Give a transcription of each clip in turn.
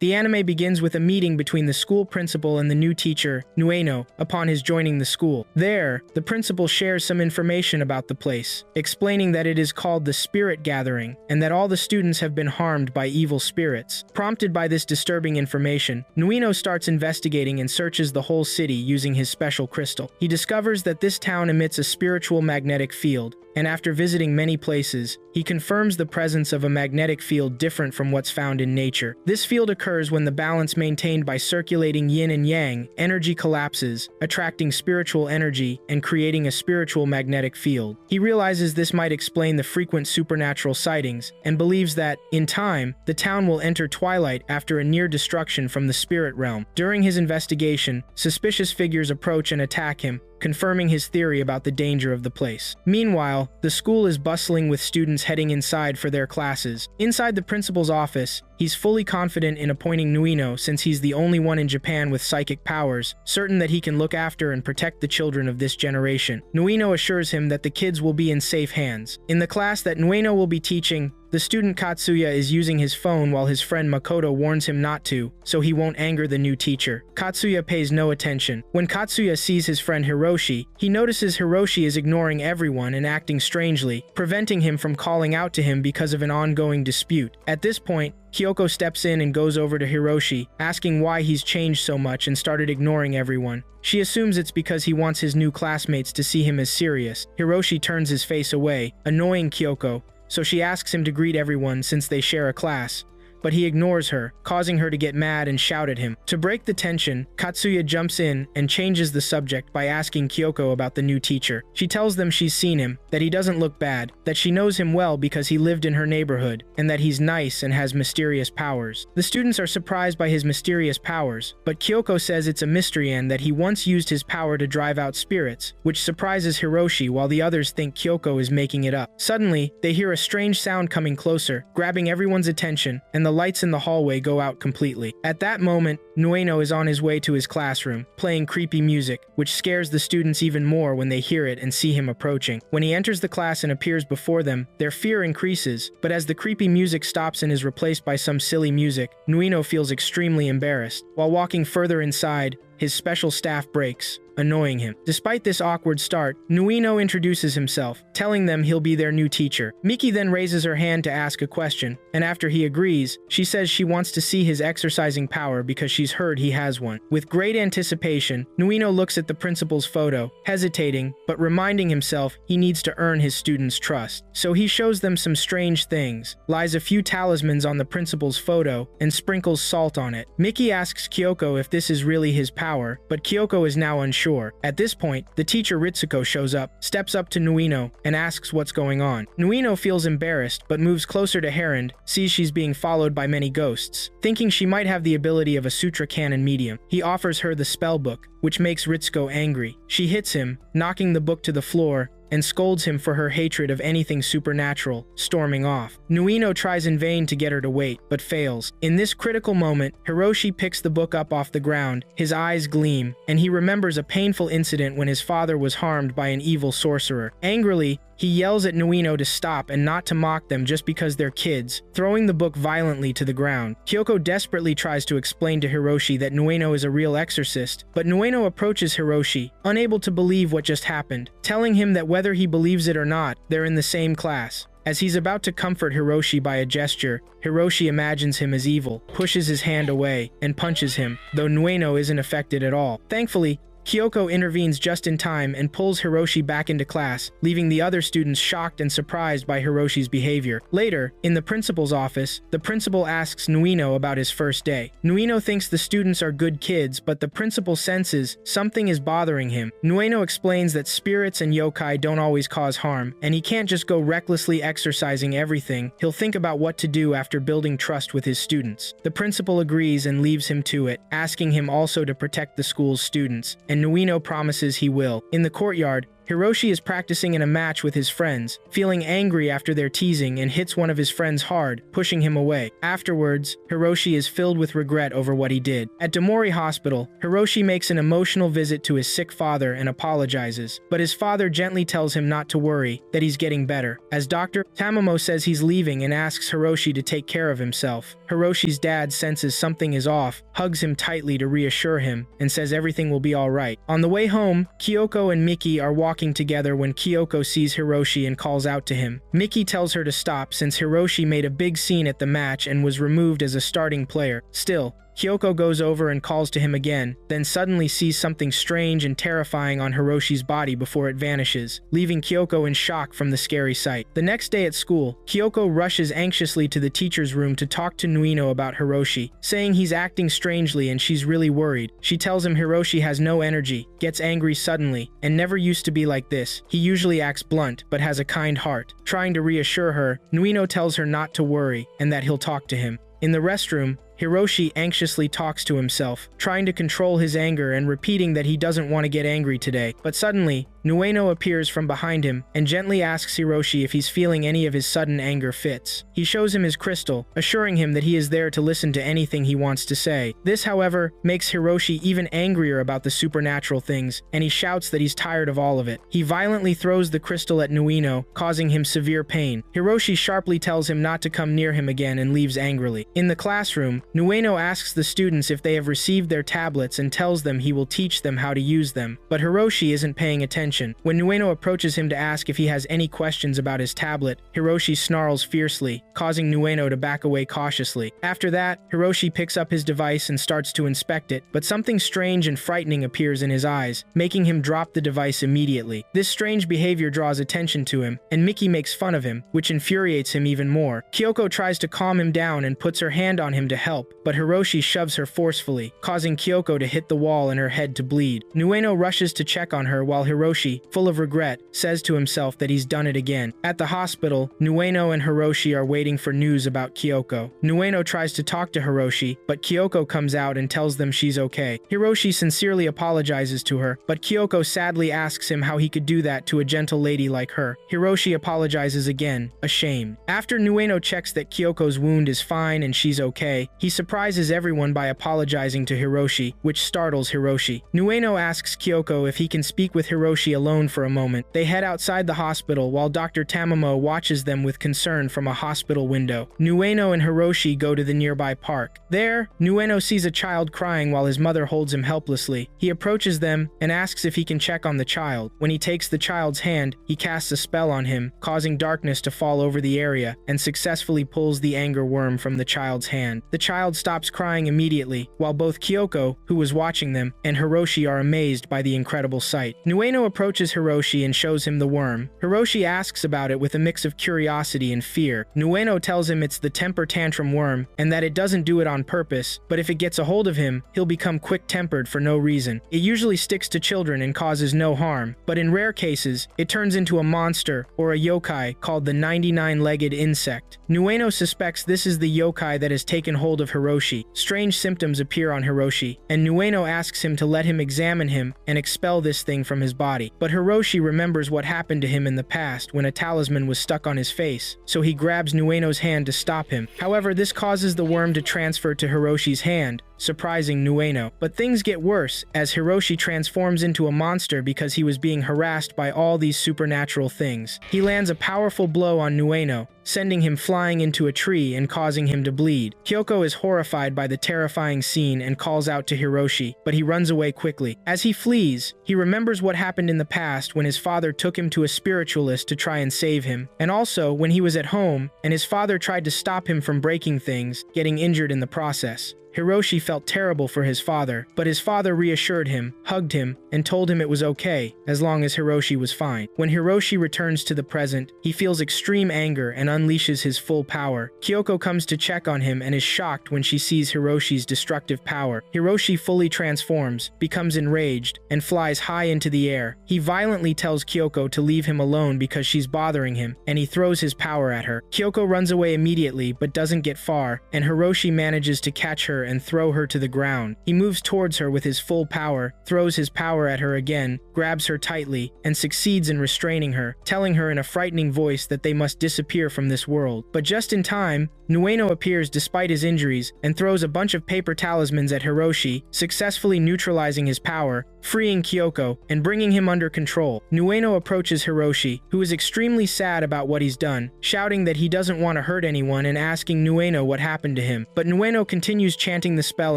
The anime begins with a meeting between the school principal and the new teacher, Nueno, upon his joining the school. There, the principal shares some information about the place, explaining that it is called the Spirit Gathering, and that all the students have been harmed by evil spirits. Prompted by this disturbing information, Nueno starts investigating and searches the whole city using his special crystal. He discovers that this town emits a spiritual magnetic field, and after visiting many places, he confirms the presence of a magnetic field different from what's found in nature. This field occurs when the balance maintained by circulating yin and yang energy collapses, attracting spiritual energy and creating a spiritual magnetic field. He realizes this might explain the frequent supernatural sightings, and believes that, in time, the town will enter twilight after a near destruction from the spirit realm. During his investigation, suspicious figures approach and attack him, confirming his theory about the danger of the place. Meanwhile, the school is bustling with students heading inside for their classes. Inside the principal's office, he's fully confident in appointing Nueno since he's the only one in Japan with psychic powers, certain that he can look after and protect the children of this generation. Nueno assures him that the kids will be in safe hands. In the class that Nueno will be teaching, the student Katsuya is using his phone while his friend Makoto warns him not to, so he won't anger the new teacher. Katsuya pays no attention. When Katsuya sees his friend Hiroshi, he notices Hiroshi is ignoring everyone and acting strangely, preventing him from calling out to him because of an ongoing dispute. At this point, Kyoko steps in and goes over to Hiroshi, asking why he's changed so much and started ignoring everyone. She assumes it's because he wants his new classmates to see him as serious. Hiroshi turns his face away, annoying Kyoko, so she asks him to greet everyone since they share a class. But he ignores her, causing her to get mad and shout at him. To break the tension, Katsuya jumps in and changes the subject by asking Kyoko about the new teacher. She tells them she's seen him, that he doesn't look bad, that she knows him well because he lived in her neighborhood, and that he's nice and has mysterious powers. The students are surprised by his mysterious powers, but Kyoko says it's a mystery and that he once used his power to drive out spirits, which surprises Hiroshi while the others think Kyoko is making it up. Suddenly, they hear a strange sound coming closer, grabbing everyone's attention, and the lights in the hallway go out completely. At that moment, Nueno is on his way to his classroom, playing creepy music, which scares the students even more when they hear it and see him approaching. When he enters the class and appears before them, their fear increases, but as the creepy music stops and is replaced by some silly music, Nueno feels extremely embarrassed. While walking further inside, his special staff breaks, annoying him. Despite this awkward start, Nueno introduces himself, telling them he'll be their new teacher. Miki then raises her hand to ask a question, and after he agrees, she says she wants to see his exercising power because she's heard he has one. With great anticipation, Nueno looks at the principal's photo, hesitating, but reminding himself he needs to earn his students' trust. So he shows them some strange things, lies a few talismans on the principal's photo, and sprinkles salt on it. Miki asks Kyoko if this is really his power, but Kyoko is now unsure. At this point, the teacher Ritsuko shows up, steps up to Nueno, and asks what's going on. Nueno feels embarrassed, but moves closer to Herend, sees she's being followed by many ghosts. Thinking she might have the ability of a sutra canon medium, he offers her the spell book, which makes Ritsuko angry. She hits him, knocking the book to the floor, and scolds him for her hatred of anything supernatural, storming off. Nueno tries in vain to get her to wait, but fails. In this critical moment, Hiroshi picks the book up off the ground, his eyes gleam, and he remembers a painful incident when his father was harmed by an evil sorcerer. Angrily, he yells at Nueno to stop and not to mock them just because they're kids, throwing the book violently to the ground. Kyoko desperately tries to explain to Hiroshi that Nueno is a real exorcist, but Nueno approaches Hiroshi, unable to believe what just happened, telling him that whether he believes it or not, they're in the same class. As he's about to comfort Hiroshi by a gesture, Hiroshi imagines him as evil, pushes his hand away, and punches him, though Nueno isn't affected at all. Thankfully, Kyoko intervenes just in time and pulls Hiroshi back into class, leaving the other students shocked and surprised by Hiroshi's behavior. Later, in the principal's office, the principal asks Nueno about his first day. Nueno thinks the students are good kids, but the principal senses something is bothering him. Nueno explains that spirits and yokai don't always cause harm, and he can't just go recklessly exercising everything. He'll think about what to do after building trust with his students. The principal agrees and leaves him to it, asking him also to protect the school's students, and Nueno promises he will. In the courtyard, Hiroshi is practicing in a match with his friends, feeling angry after their teasing, and hits one of his friends hard, pushing him away. Afterwards, Hiroshi is filled with regret over what he did. At Damori Hospital, Hiroshi makes an emotional visit to his sick father and apologizes, but his father gently tells him not to worry, that he's getting better. As Dr. Tamamo says he's leaving and asks Hiroshi to take care of himself, Hiroshi's dad senses something is off, hugs him tightly to reassure him, and says everything will be alright. On the way home, Kyoko and Miki are walking together when Kyoko sees Hiroshi and calls out to him. Miki tells her to stop since Hiroshi made a big scene at the match and was removed as a starting player. Still, Kyoko goes over and calls to him again, then suddenly sees something strange and terrifying on Hiroshi's body before it vanishes, leaving Kyoko in shock from the scary sight. The next day at school, Kyoko rushes anxiously to the teacher's room to talk to Nuino about Hiroshi, saying he's acting strangely and she's really worried. She tells him Hiroshi has no energy, gets angry suddenly, and never used to be like this. He usually acts blunt, but has a kind heart. Trying to reassure her, Nuino tells her not to worry, and that he'll talk to him. In the restroom, Hiroshi anxiously talks to himself, trying to control his anger and repeating that he doesn't want to get angry today. But suddenly, Nueno appears from behind him and gently asks Hiroshi if he's feeling any of his sudden anger fits. He shows him his crystal, assuring him that he is there to listen to anything he wants to say. This, however, makes Hiroshi even angrier about the supernatural things, and he shouts that he's tired of all of it. He violently throws the crystal at Nueno, causing him severe pain. Hiroshi sharply tells him not to come near him again and leaves angrily. In the classroom, Nueno asks the students if they have received their tablets and tells them he will teach them how to use them, but Hiroshi isn't paying attention. When Nueno approaches him to ask if he has any questions about his tablet, Hiroshi snarls fiercely, causing Nueno to back away cautiously. After that, Hiroshi picks up his device and starts to inspect it, but something strange and frightening appears in his eyes, making him drop the device immediately. This strange behavior draws attention to him, and Miki makes fun of him, which infuriates him even more. Kyoko tries to calm him down and puts her hand on him to help, but Hiroshi shoves her forcefully, causing Kyoko to hit the wall and her head to bleed. Nueno rushes to check on her while Hiroshi, full of regret, says to himself that he's done it again. At the hospital, Nueno and Hiroshi are waiting for news about Kyoko. Nueno tries to talk to Hiroshi, but Kyoko comes out and tells them she's okay. Hiroshi sincerely apologizes to her, but Kyoko sadly asks him how he could do that to a gentle lady like her. Hiroshi apologizes again, ashamed. After Nueno checks that Kyoko's wound is fine and she's okay, he surprises everyone by apologizing to Hiroshi, which startles Hiroshi. Nueno asks Kyoko if he can speak with Hiroshi alone for a moment. They head outside the hospital while Dr. Tamamo watches them with concern from a hospital window. Nueno and Hiroshi go to the nearby park. There, Nueno sees a child crying while his mother holds him helplessly. He approaches them and asks if he can check on the child. When he takes the child's hand, he casts a spell on him, causing darkness to fall over the area, and successfully pulls the anger worm from the child's hand. The child stops crying immediately, while both Kyoko, who was watching them, and Hiroshi are amazed by the incredible sight. Nueno approaches Hiroshi and shows him the worm. Hiroshi asks about it with a mix of curiosity and fear. Nueno tells him it's the temper tantrum worm, and that it doesn't do it on purpose, but if it gets a hold of him, he'll become quick-tempered for no reason. It usually sticks to children and causes no harm, but in rare cases, it turns into a monster, or a yokai, called the 99-legged insect. Nueno suspects this is the yokai that has taken hold of Hiroshi. Strange symptoms appear on Hiroshi, and Nueno asks him to let him examine him and expel this thing from his body. But Hiroshi remembers what happened to him in the past when a talisman was stuck on his face, so he grabs Nueno's hand to stop him. However, this causes the worm to transfer to Hiroshi's hand, surprising Nueno. But things get worse as Hiroshi transforms into a monster because he was being harassed by all these supernatural things. He lands a powerful blow on Nueno, sending him flying into a tree and causing him to bleed. Kyoko is horrified by the terrifying scene and calls out to Hiroshi, but he runs away quickly. As he flees, he remembers what happened in the past when his father took him to a spiritualist to try and save him, and also when he was at home and his father tried to stop him from breaking things, getting injured in the process. Hiroshi felt terrible for his father, but his father reassured him, hugged him, and told him it was okay, as long as Hiroshi was fine. When Hiroshi returns to the present, he feels extreme anger and unleashes his full power. Kyoko comes to check on him and is shocked when she sees Hiroshi's destructive power. Hiroshi fully transforms, becomes enraged, and flies high into the air. He violently tells Kyoko to leave him alone because she's bothering him, and he throws his power at her. Kyoko runs away immediately but doesn't get far, and Hiroshi manages to catch her her and throw her to the ground. He moves towards her with his full power, throws his power at her again, grabs her tightly, and succeeds in restraining her, telling her in a frightening voice that they must disappear from this world. But just in time, Nueno appears despite his injuries and throws a bunch of paper talismans at Hiroshi, successfully neutralizing his power, freeing Kyoko, and bringing him under control. Nueno approaches Hiroshi, who is extremely sad about what he's done, shouting that he doesn't want to hurt anyone and asking Nueno what happened to him. But Nueno continues chanting the spell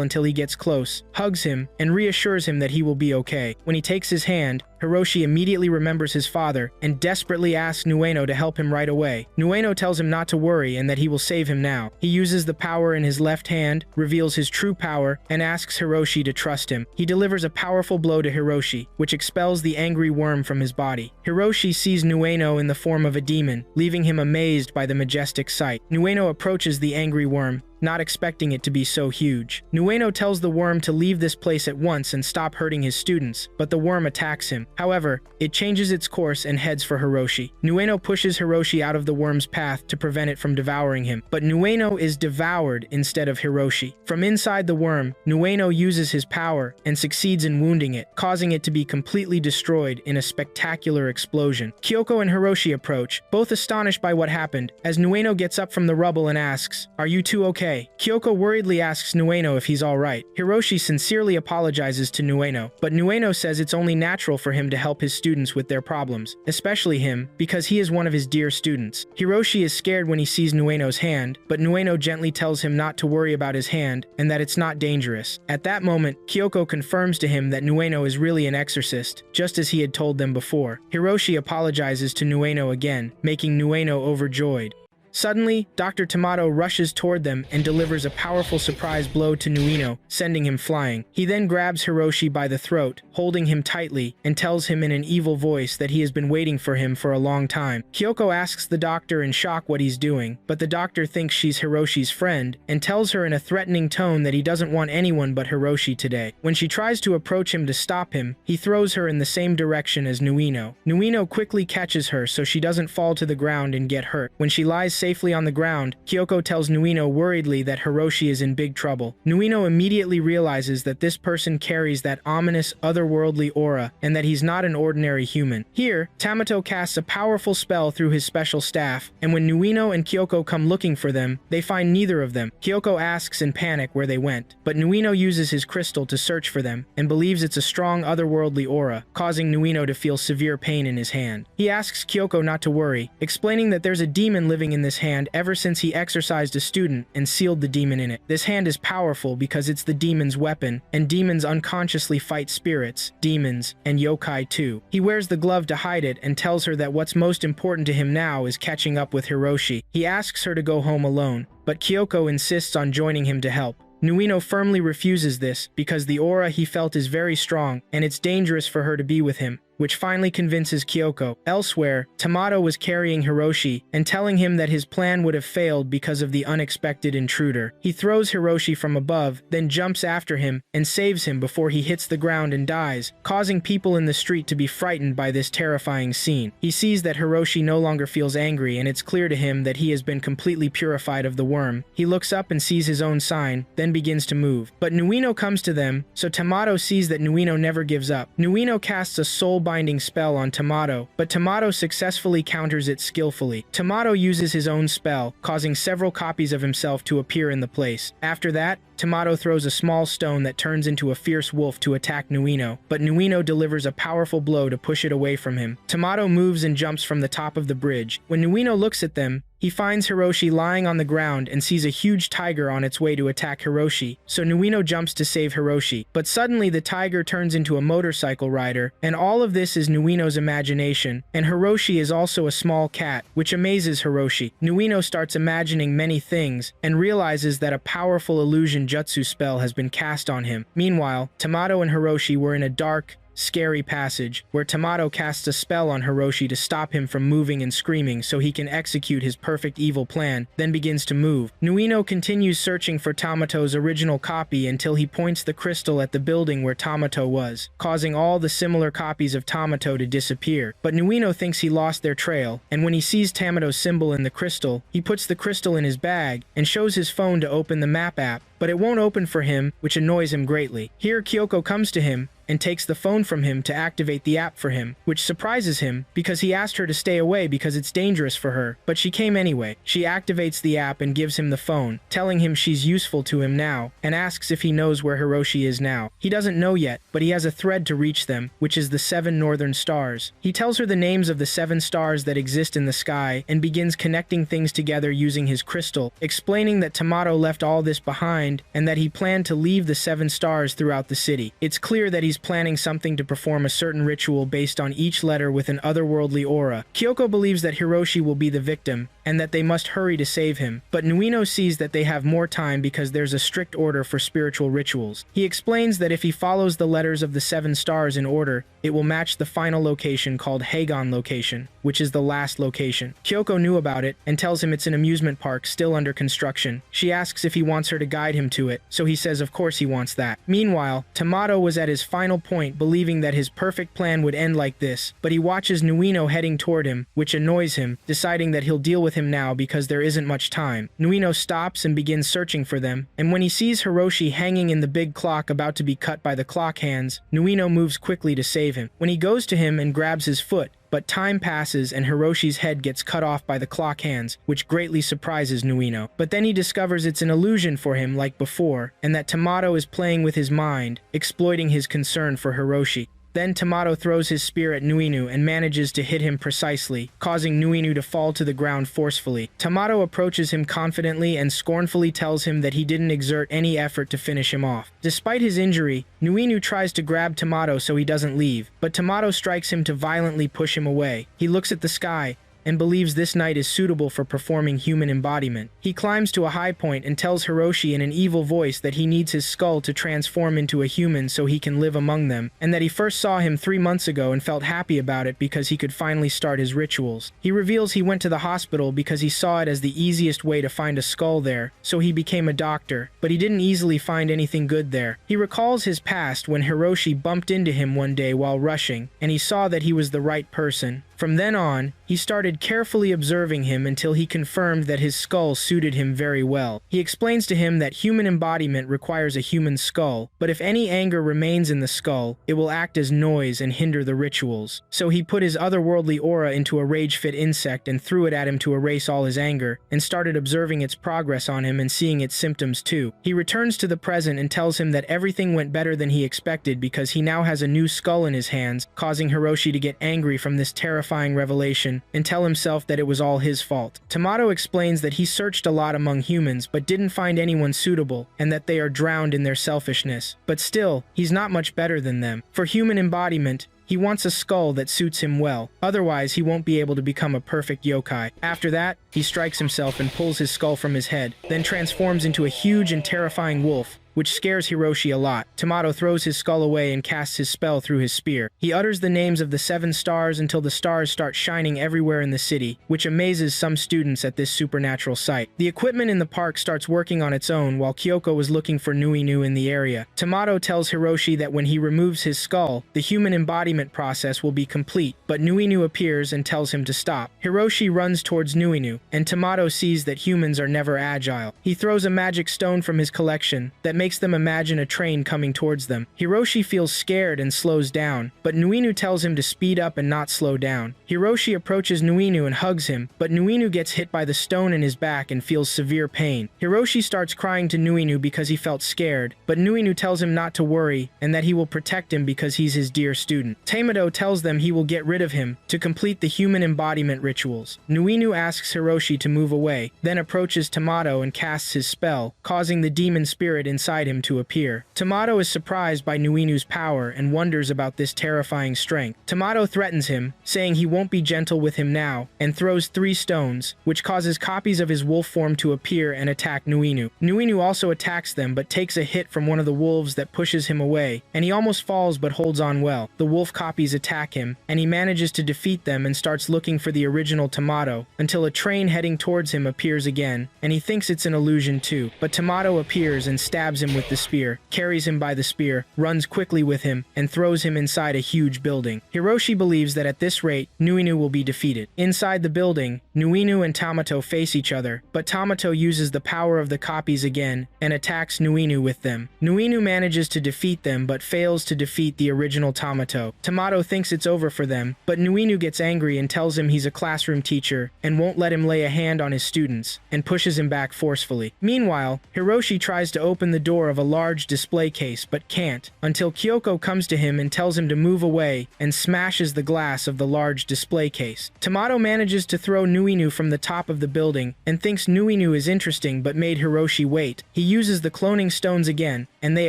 until he gets close, hugs him, and reassures him that he will be okay. When he takes his hand, Hiroshi immediately remembers his father and desperately asks Nueno to help him right away. Nueno tells him not to worry and that he will save him now. He uses the power in his left hand, reveals his true power, and asks Hiroshi to trust him. He delivers a powerful blow to Hiroshi, which expels the angry worm from his body. Hiroshi sees Nueno in the form of a demon, leaving him amazed by the majestic sight. Nueno approaches the angry worm, not expecting it to be so huge. Nueno tells the worm to leave this place at once and stop hurting his students, but the worm attacks him. However, it changes its course and heads for Hiroshi. Nueno pushes Hiroshi out of the worm's path to prevent it from devouring him, but Nueno is devoured instead of Hiroshi. From inside the worm, Nueno uses his power and succeeds in wounding it, causing it to be completely destroyed in a spectacular explosion. Kyoko and Hiroshi approach, both astonished by what happened, as Nueno gets up from the rubble and asks, "Are you two okay?" Kyoko worriedly asks Nueno if he's alright. Hiroshi sincerely apologizes to Nueno, but Nueno says it's only natural for him to help his students with their problems, especially him, because he is one of his dear students. Hiroshi is scared when he sees Nueno's hand, but Nueno gently tells him not to worry about his hand and that it's not dangerous. At that moment, Kyoko confirms to him that Nueno is really an exorcist, just as he had told them before. Hiroshi apologizes to Nueno again, making Nueno overjoyed. Suddenly, Dr. Tomato rushes toward them and delivers a powerful surprise blow to Nueno, sending him flying. He then grabs Hiroshi by the throat, holding him tightly, and tells him in an evil voice that he has been waiting for him for a long time. Kyoko asks the doctor in shock what he's doing, but the doctor thinks she's Hiroshi's friend and tells her in a threatening tone that he doesn't want anyone but Hiroshi today. When she tries to approach him to stop him, he throws her in the same direction as Nueno. Nueno quickly catches her so she doesn't fall to the ground and get hurt. When she lies safely on the ground, Kyoko tells Nueno worriedly that Hiroshi is in big trouble. Nueno immediately realizes that this person carries that ominous, otherworldly aura, and that he's not an ordinary human. Here, Tamato casts a powerful spell through his special staff, and when Nueno and Kyoko come looking for them, they find neither of them. Kyoko asks in panic where they went, but Nueno uses his crystal to search for them, and believes it's a strong otherworldly aura, causing Nueno to feel severe pain in his hand. He asks Kyoko not to worry, explaining that there's a demon living in this hand ever since he exorcised a student and sealed the demon in it. This hand is powerful because it's the demon's weapon, and demons unconsciously fight spirits, demons, and yokai too. He wears the glove to hide it and tells her that what's most important to him now is catching up with Hiroshi. He asks her to go home alone, but Kyoko insists on joining him to help. Nueno firmly refuses this because the aura he felt is very strong and it's dangerous for her to be with him, which finally convinces Kyoko. Elsewhere, Tomato was carrying Hiroshi and telling him that his plan would have failed because of the unexpected intruder. He throws Hiroshi from above, then jumps after him and saves him before he hits the ground and dies, causing people in the street to be frightened by this terrifying scene. He sees that Hiroshi no longer feels angry and it's clear to him that he has been completely purified of the worm. He looks up and sees his own sign, then begins to move. But Nueno comes to them, so Tomato sees that Nueno never gives up. Nueno casts a soul-binding spell on Tomato, but Tomato successfully counters it skillfully. Tomato uses his own spell, causing several copies of himself to appear in the place. After that, Tomato throws a small stone that turns into a fierce wolf to attack Nueno, but Nueno delivers a powerful blow to push it away from him. Tomato moves and jumps from the top of the bridge. When Nueno looks at them, he finds Hiroshi lying on the ground and sees a huge tiger on its way to attack Hiroshi, so Nueno jumps to save Hiroshi. But suddenly the tiger turns into a motorcycle rider, and all of this is Nueno's imagination, and Hiroshi is also a small cat, which amazes Hiroshi. Nueno starts imagining many things, and realizes that a powerful illusion jutsu spell has been cast on him. Meanwhile, Tomato and Hiroshi were in a dark, scary passage, where Tamato casts a spell on Hiroshi to stop him from moving and screaming so he can execute his perfect evil plan, then begins to move. Nuino continues searching for Tamato's original copy until he points the crystal at the building where Tamato was, causing all the similar copies of Tamato to disappear. But Nuino thinks he lost their trail, and when he sees Tamato's symbol in the crystal, he puts the crystal in his bag and shows his phone to open the map app, but it won't open for him, which annoys him greatly. Here, Kyoko comes to him and takes the phone from him to activate the app for him, which surprises him because he asked her to stay away because it's dangerous for her, but she came anyway. She activates the app and gives him the phone, telling him she's useful to him now, and asks if he knows where Hiroshi is now. He doesn't know yet, but he has a thread to reach them, which is the 7 northern stars. He tells her the names of the 7 stars that exist in the sky and begins connecting things together using his crystal, explaining that Tamato left all this behind and that he planned to leave the 7 stars throughout the city. It's clear that he's planning something to perform a certain ritual based on each letter with an otherworldly aura. Kyoko believes that Hiroshi will be the victim, and that they must hurry to save him, but Nuino sees that they have more time because there's a strict order for spiritual rituals. He explains that if he follows the letters of the 7 stars in order, it will match the final location called Hagon location, which is the last location. Kyoko knew about it and tells him it's an amusement park still under construction. She asks if he wants her to guide him to it, so he says of course he wants that. Meanwhile, Tamato was at his final point, believing that his perfect plan would end like this, but he watches Nuino heading toward him, which annoys him, deciding that he'll deal with him now because there isn't much time. Nuino stops and begins searching for them, and when he sees Hiroshi hanging in the big clock about to be cut by the clock hands, Nuino moves quickly to save him. When he goes to him and grabs his foot, but time passes and Hiroshi's head gets cut off by the clock hands, which greatly surprises Nuino. But then he discovers it's an illusion for him like before, and that Tamato is playing with his mind, exploiting his concern for Hiroshi. Then Tamato throws his spear at Nuino and manages to hit him precisely, causing Nuino to fall to the ground forcefully. Tamato approaches him confidently and scornfully tells him that he didn't exert any effort to finish him off. Despite his injury, Nuino tries to grab Tamato so he doesn't leave, but Tamato strikes him to violently push him away. He looks at the sky and believes this night is suitable for performing human embodiment. He climbs to a high point and tells Hiroshi in an evil voice that he needs his skull to transform into a human so he can live among them, and that he first saw him 3 months ago and felt happy about it because he could finally start his rituals. He reveals he went to the hospital because he saw it as the easiest way to find a skull there, so he became a doctor, but he didn't easily find anything good there. He recalls his past when Hiroshi bumped into him one day while rushing, and he saw that he was the right person. From then on, he started carefully observing him until he confirmed that his skull suited him very well. He explains to him that human embodiment requires a human skull, but if any anger remains in the skull, it will act as noise and hinder the rituals. So he put his otherworldly aura into a rage-fit insect and threw it at him to erase all his anger, and started observing its progress on him and seeing its symptoms too. He returns to the present and tells him that everything went better than he expected because he now has a new skull in his hands, causing Hiroshi to get angry from this terrifying revelation and tell himself that it was all his fault. Tamato explains that he searched a lot among humans but didn't find anyone suitable and that they are drowned in their selfishness. But still, he's not much better than them. For human embodiment, he wants a skull that suits him well, otherwise he won't be able to become a perfect yokai. After that, he strikes himself and pulls his skull from his head, then transforms into a huge and terrifying wolf, which scares Hiroshi a lot. Tamato throws his skull away and casts his spell through his spear. He utters the names of the 7 stars until the stars start shining everywhere in the city, which amazes some students at this supernatural sight. The equipment in the park starts working on its own while Kyoko was looking for Nuino in the area. Tamato tells Hiroshi that when he removes his skull, the human embodiment process will be complete, but Nuino appears and tells him to stop. Hiroshi runs towards Nuino, and Tamato sees that humans are never agile. He throws a magic stone from his collection that makes them imagine a train coming towards them. Hiroshi feels scared and slows down, but Nuino tells him to speed up and not slow down. Hiroshi approaches Nuino and hugs him, but Nuino gets hit by the stone in his back and feels severe pain. Hiroshi starts crying to Nuino because he felt scared, but Nuino tells him not to worry and that he will protect him because he's his dear student. Tamado tells them he will get rid of him to complete the human embodiment rituals. Nuino asks Hiroshi to move away, then approaches Tamato and casts his spell, causing the demon spirit inside inside him to appear. Tamato is surprised by Nuinu's power and wonders about this terrifying strength. Tamato threatens him, saying he won't be gentle with him now, and throws 3 stones, which causes copies of his wolf form to appear and attack Nuinu. Nuinu also attacks them but takes a hit from one of the wolves that pushes him away, and he almost falls but holds on well. The wolf copies attack him, and he manages to defeat them and starts looking for the original Tamato, until a train heading towards him appears again, and he thinks it's an illusion too. But Tamato appears and stabs him with the spear, carries him by the spear, runs quickly with him, and throws him inside a huge building. Hiroshi believes that at this rate, Nuinu will be defeated. Inside the building, Nuinu and Tamato face each other, but Tamato uses the power of the copies again and attacks Nuinu with them. Nuinu manages to defeat them but fails to defeat the original Tamato. Tamato thinks it's over for them, but Nuinu gets angry and tells him he's a classroom teacher and won't let him lay a hand on his students, and pushes him back forcefully. Meanwhile, Hiroshi tries to open the door of a large display case but can't, until Kyoko comes to him and tells him to move away and smashes the glass of the large display case. Tamato manages to throw Nuinu from the top of the building and thinks Nuinu is interesting but made Hiroshi wait. He uses the cloning stones again, and they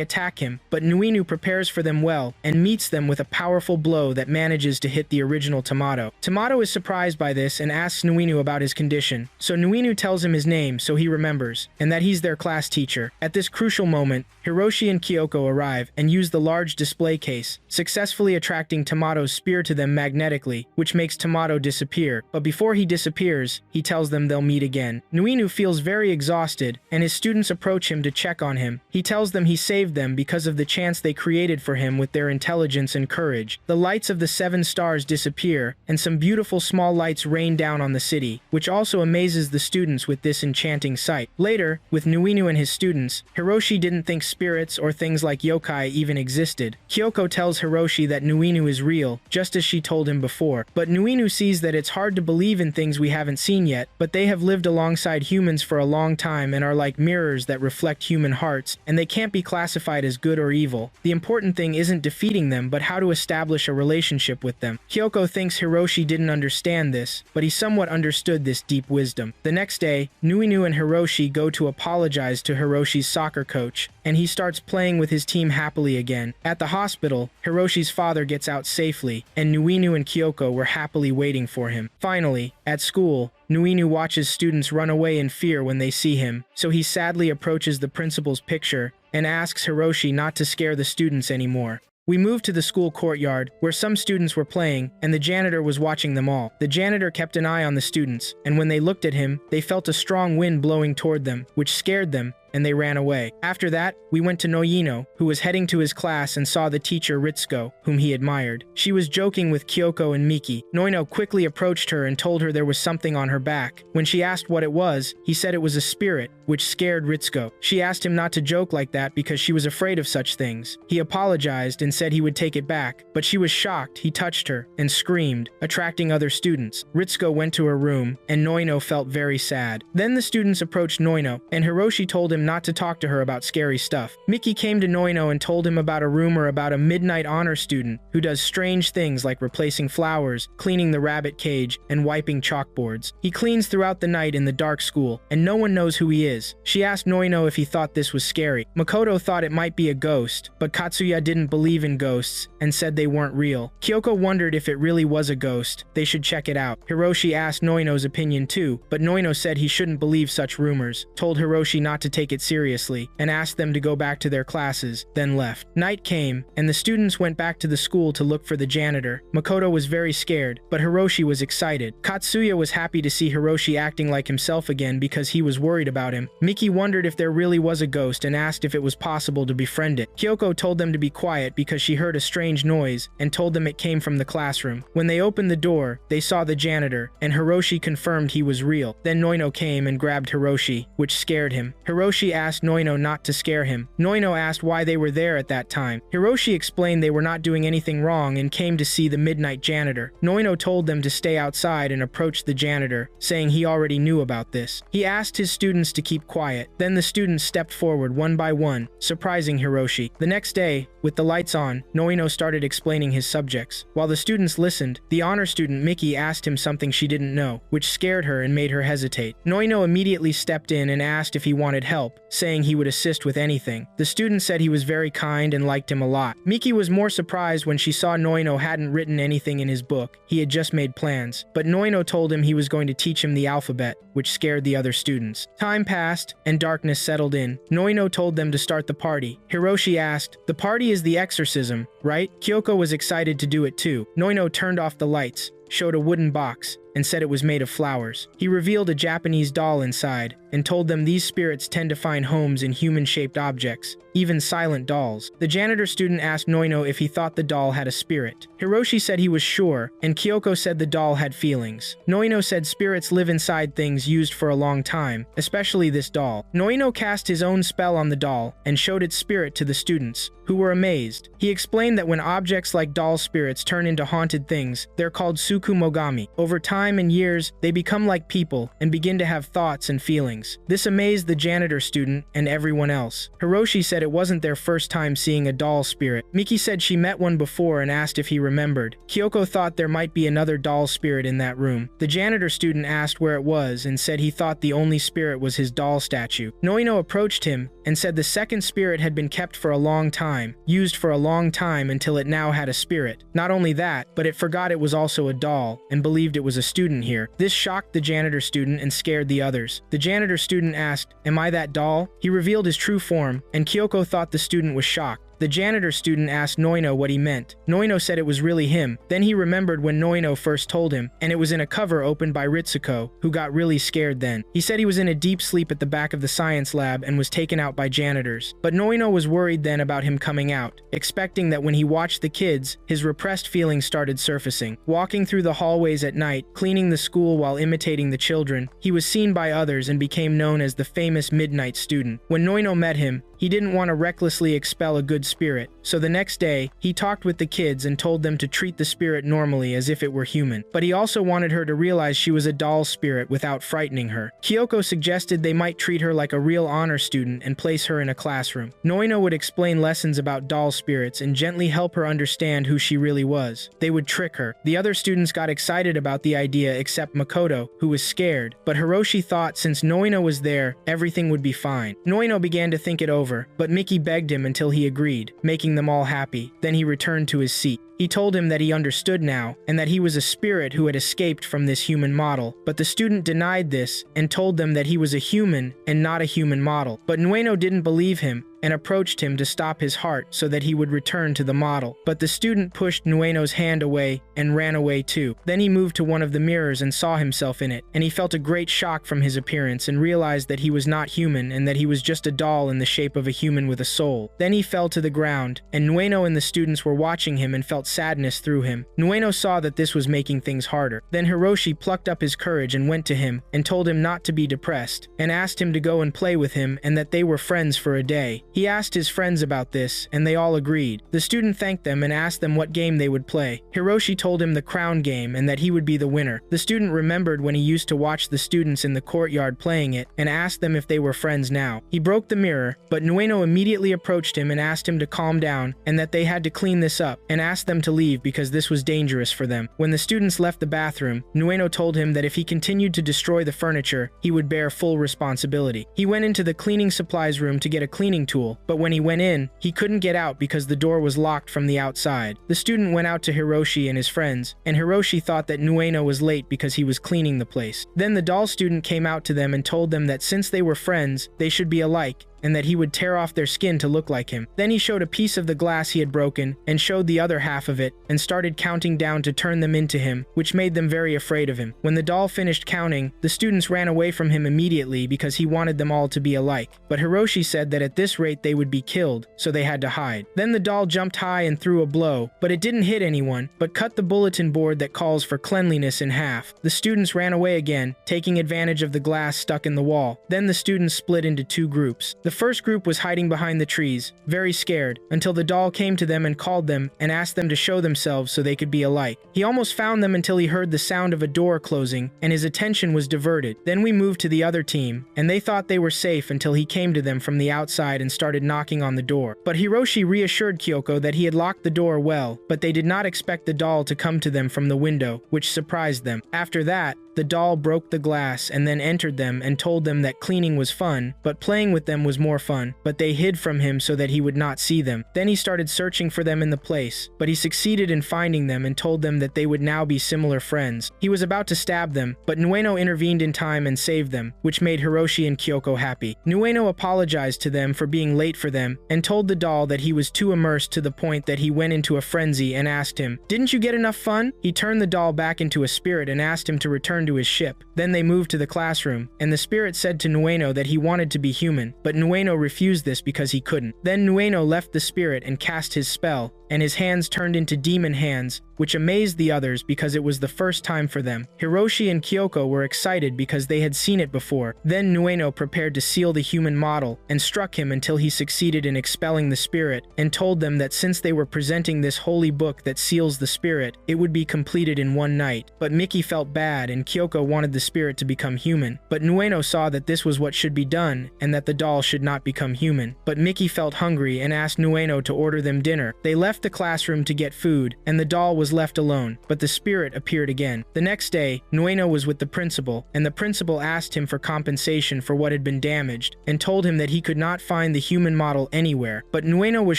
attack him, but Nuinu prepares for them well and meets them with a powerful blow that manages to hit the original Tamato. Tamato is surprised by this and asks Nuinu about his condition, so Nuinu tells him his name so he remembers, and that he's their class teacher. At this crucial moment, Hiroshi and Kyoko arrive and use the large display case, successfully attracting Tamato's spear to them magnetically, which makes Tamato disappear, but before he disappears, he tells them they'll meet again. Nuinu feels very exhausted, and his students approach him to check on him. He tells them he saved them because of the chance they created for him with their intelligence and courage. The lights of the 7 stars disappear, and some beautiful small lights rain down on the city, which also amazes the students with this enchanting sight. Later, with Nuinu and his students, Hiroshi didn't think spirits or things like yokai even existed. Kyoko tells Hiroshi that Nuinu is real, just as she told him before, but Nuinu sees that it's hard to believe in things we haven't seen yet, but they have lived alongside humans for a long time and are like mirrors that reflect human hearts, and they can't be classified as good or evil. The important thing isn't defeating them, but how to establish a relationship with them. Kyoko thinks Hiroshi didn't understand this, but he somewhat understood this deep wisdom. The next day, Nuinu and Hiroshi go to apologize to Hiroshi's soccer coach, and he starts playing with his team happily again. At the hospital, Hiroshi's father gets out safely, and Nuinu and Kyoko were happily waiting for him. Finally, at school, Nuinu watches students run away in fear when they see him, so he sadly approaches the principal's picture and asks Hiroshi not to scare the students anymore. We moved to the school courtyard, where some students were playing, and the janitor was watching them all. The janitor kept an eye on the students, and when they looked at him, they felt a strong wind blowing toward them, which scared them, and they ran away. After that, we went to Noino, who was heading to his class and saw the teacher Ritsuko, whom he admired. She was joking with Kyoko and Miki. Noino quickly approached her and told her there was something on her back. When she asked what it was, he said it was a spirit, which scared Ritsuko. She asked him not to joke like that because she was afraid of such things. He apologized and said he would take it back, but she was shocked. He touched her and screamed, attracting other students. Ritsuko went to her room, and Noino felt very sad. Then the students approached Noino, and Hiroshi told him not to talk to her about scary stuff. Miki came to Noino and told him about a rumor about a midnight honor student who does strange things like replacing flowers, cleaning the rabbit cage, and wiping chalkboards. He cleans throughout the night in the dark school, and no one knows who he is. She asked Noino if he thought this was scary. Makoto thought it might be a ghost, but Katsuya didn't believe in ghosts and said they weren't real. Kyoko wondered if it really was a ghost. They should check it out. Hiroshi asked Noino's opinion too, but Noino said he shouldn't believe such rumors, told Hiroshi not to take it seriously, and asked them to go back to their classes, then left. Night came, and the students went back to the school to look for the janitor. Makoto was very scared, but Hiroshi was excited. Katsuya was happy to see Hiroshi acting like himself again because he was worried about him. Miki wondered if there really was a ghost and asked if it was possible to befriend it. Kyoko told them to be quiet because she heard a strange noise and told them it came from the classroom. When they opened the door, they saw the janitor, and Hiroshi confirmed he was real. Then Noino came and grabbed Hiroshi, which scared him. Hiroshi asked Noino not to scare him. Noino asked why they were there at that time. Hiroshi explained they were not doing anything wrong and came to see the midnight janitor. Noino told them to stay outside and approached the janitor, saying he already knew about this. He asked his students to keep quiet. Then the students stepped forward one by one, surprising Hiroshi. The next day, with the lights on, Noino started explaining his subjects. While the students listened, the honor student Miki asked him something she didn't know, which scared her and made her hesitate. Noino immediately stepped in and asked if he wanted help, saying he would assist with anything. The student said he was very kind and liked him a lot. Miki was more surprised when she saw Noino hadn't written anything in his book. He had just made plans. But Noino told him he was going to teach him the alphabet, which scared the other students. Time passed, and darkness settled in. Noino told them to start the party. Hiroshi asked, "The party is the exorcism, right?" Kyoko was excited to do it too. Noino turned off the lights, showed a wooden box, and said it was made of flowers. He revealed a Japanese doll inside, and told them these spirits tend to find homes in human-shaped objects, even silent dolls. The janitor student asked Noino if he thought the doll had a spirit. Hiroshi said he was sure, and Kyoko said the doll had feelings. Noino said spirits live inside things used for a long time, especially this doll. Noino cast his own spell on the doll, and showed its spirit to the students, who were amazed. He explained that when objects like doll spirits turn into haunted things, they're called tsukumogami. Over time and years, they become like people, and begin to have thoughts and feelings. This amazed the janitor student and everyone else. Hiroshi said it wasn't their first time seeing a doll spirit. Miki said she met one before and asked if he remembered. Kyoko thought there might be another doll spirit in that room. The janitor student asked where it was and said he thought the only spirit was his doll statue. Noino approached him and said the second spirit had been kept for a long time, used for a long time until it now had a spirit. Not only that, but it forgot it was also a doll and believed it was a student here. This shocked the janitor student and scared the others. The janitor student asked, "Am I that doll?" He revealed his true form, and Kyoko thought the student was shocked. The janitor student asked Noino what he meant. Noino said it was really him. Then he remembered when Noino first told him, and it was in a cover opened by Ritsuko, who got really scared then. He said he was in a deep sleep at the back of the science lab and was taken out by janitors. But Noino was worried then about him coming out, expecting that when he watched the kids, his repressed feelings started surfacing. Walking through the hallways at night, cleaning the school while imitating the children, he was seen by others and became known as the famous Midnight Student. When Noino met him, he didn't want to recklessly expel a good spirit, so the next day, he talked with the kids and told them to treat the spirit normally as if it were human. But he also wanted her to realize she was a doll spirit without frightening her. Kyoko suggested they might treat her like a real honor student and place her in a classroom. Noino would explain lessons about doll spirits and gently help her understand who she really was. They would trick her. The other students got excited about the idea except Makoto, who was scared, but Hiroshi thought since Noino was there, everything would be fine. Noino began to think it over, but Miki begged him until he agreed, making them all happy. Then he returned to his seat. He told him that he understood now, and that he was a spirit who had escaped from this human model. But the student denied this, and told them that he was a human and not a human model. But Nueno didn't believe him, and approached him to stop his heart so that he would return to the model. But the student pushed Nueno's hand away and ran away too. Then he moved to one of the mirrors and saw himself in it, and he felt a great shock from his appearance and realized that he was not human and that he was just a doll in the shape of a human with a soul. Then he fell to the ground, and Nueno and the students were watching him and felt sadness through him. Nueno saw that this was making things harder. Then Hiroshi plucked up his courage and went to him and told him not to be depressed, and asked him to go and play with him and that they were friends for a day. He asked his friends about this, and they all agreed. The student thanked them and asked them what game they would play. Hiroshi told him the crown game and that he would be the winner. The student remembered when he used to watch the students in the courtyard playing it and asked them if they were friends now. He broke the mirror, but Nueno immediately approached him and asked him to calm down and that they had to clean this up, and asked them to leave because this was dangerous for them. When the students left the bathroom, Nueno told him that if he continued to destroy the furniture, he would bear full responsibility. He went into the cleaning supplies room to get a cleaning tool, but when he went in, he couldn't get out because the door was locked from the outside. The student went out to Hiroshi and his friends, and Hiroshi thought that Nueno was late because he was cleaning the place. Then the doll student came out to them and told them that since they were friends, they should be alike, and that he would tear off their skin to look like him. Then he showed a piece of the glass he had broken, and showed the other half of it, and started counting down to turn them into him, which made them very afraid of him. When the doll finished counting, the students ran away from him immediately because he wanted them all to be alike. But Hiroshi said that at this rate they would be killed, so they had to hide. Then the doll jumped high and threw a blow, but it didn't hit anyone, but cut the bulletin board that calls for cleanliness in half. The students ran away again, taking advantage of the glass stuck in the wall. Then the students split into two groups. The first group was hiding behind the trees, very scared, until the doll came to them and called them and asked them to show themselves so they could be alike. He almost found them until he heard the sound of a door closing, and his attention was diverted. Then we moved to the other team, and they thought they were safe until he came to them from the outside and started knocking on the door. But Hiroshi reassured Kyoko that he had locked the door well, but they did not expect the doll to come to them from the window, which surprised them. After that, the doll broke the glass and then entered them and told them that cleaning was fun, but playing with them was more fun, but they hid from him so that he would not see them. Then he started searching for them in the place, but he succeeded in finding them and told them that they would now be similar friends. He was about to stab them, but Nueno intervened in time and saved them, which made Hiroshi and Kyoko happy. Nueno apologized to them for being late for them and told the doll that he was too immersed to the point that he went into a frenzy and asked him, "Didn't you get enough fun?" He turned the doll back into a spirit and asked him to return to his ship. Then they moved to the classroom, and the spirit said to Nueno that he wanted to be human, but Nueno refused this because he couldn't. Then Nueno left the spirit and cast his spell, and his hands turned into demon hands, which amazed the others because it was the first time for them. Hiroshi and Kyoko were excited because they had seen it before. Then Nueno prepared to seal the human model and struck him until he succeeded in expelling the spirit and told them that since they were presenting this holy book that seals the spirit, it would be completed in one night. But Miki felt bad and Kyoko wanted the spirit to become human. But Nueno saw that this was what should be done and that the doll should not become human. But Miki felt hungry and asked Nueno to order them dinner. They left the classroom to get food and the doll was left alone, but the spirit appeared again. The next day, Nueno was with the principal, and the principal asked him for compensation for what had been damaged, and told him that he could not find the human model anywhere. But Nueno was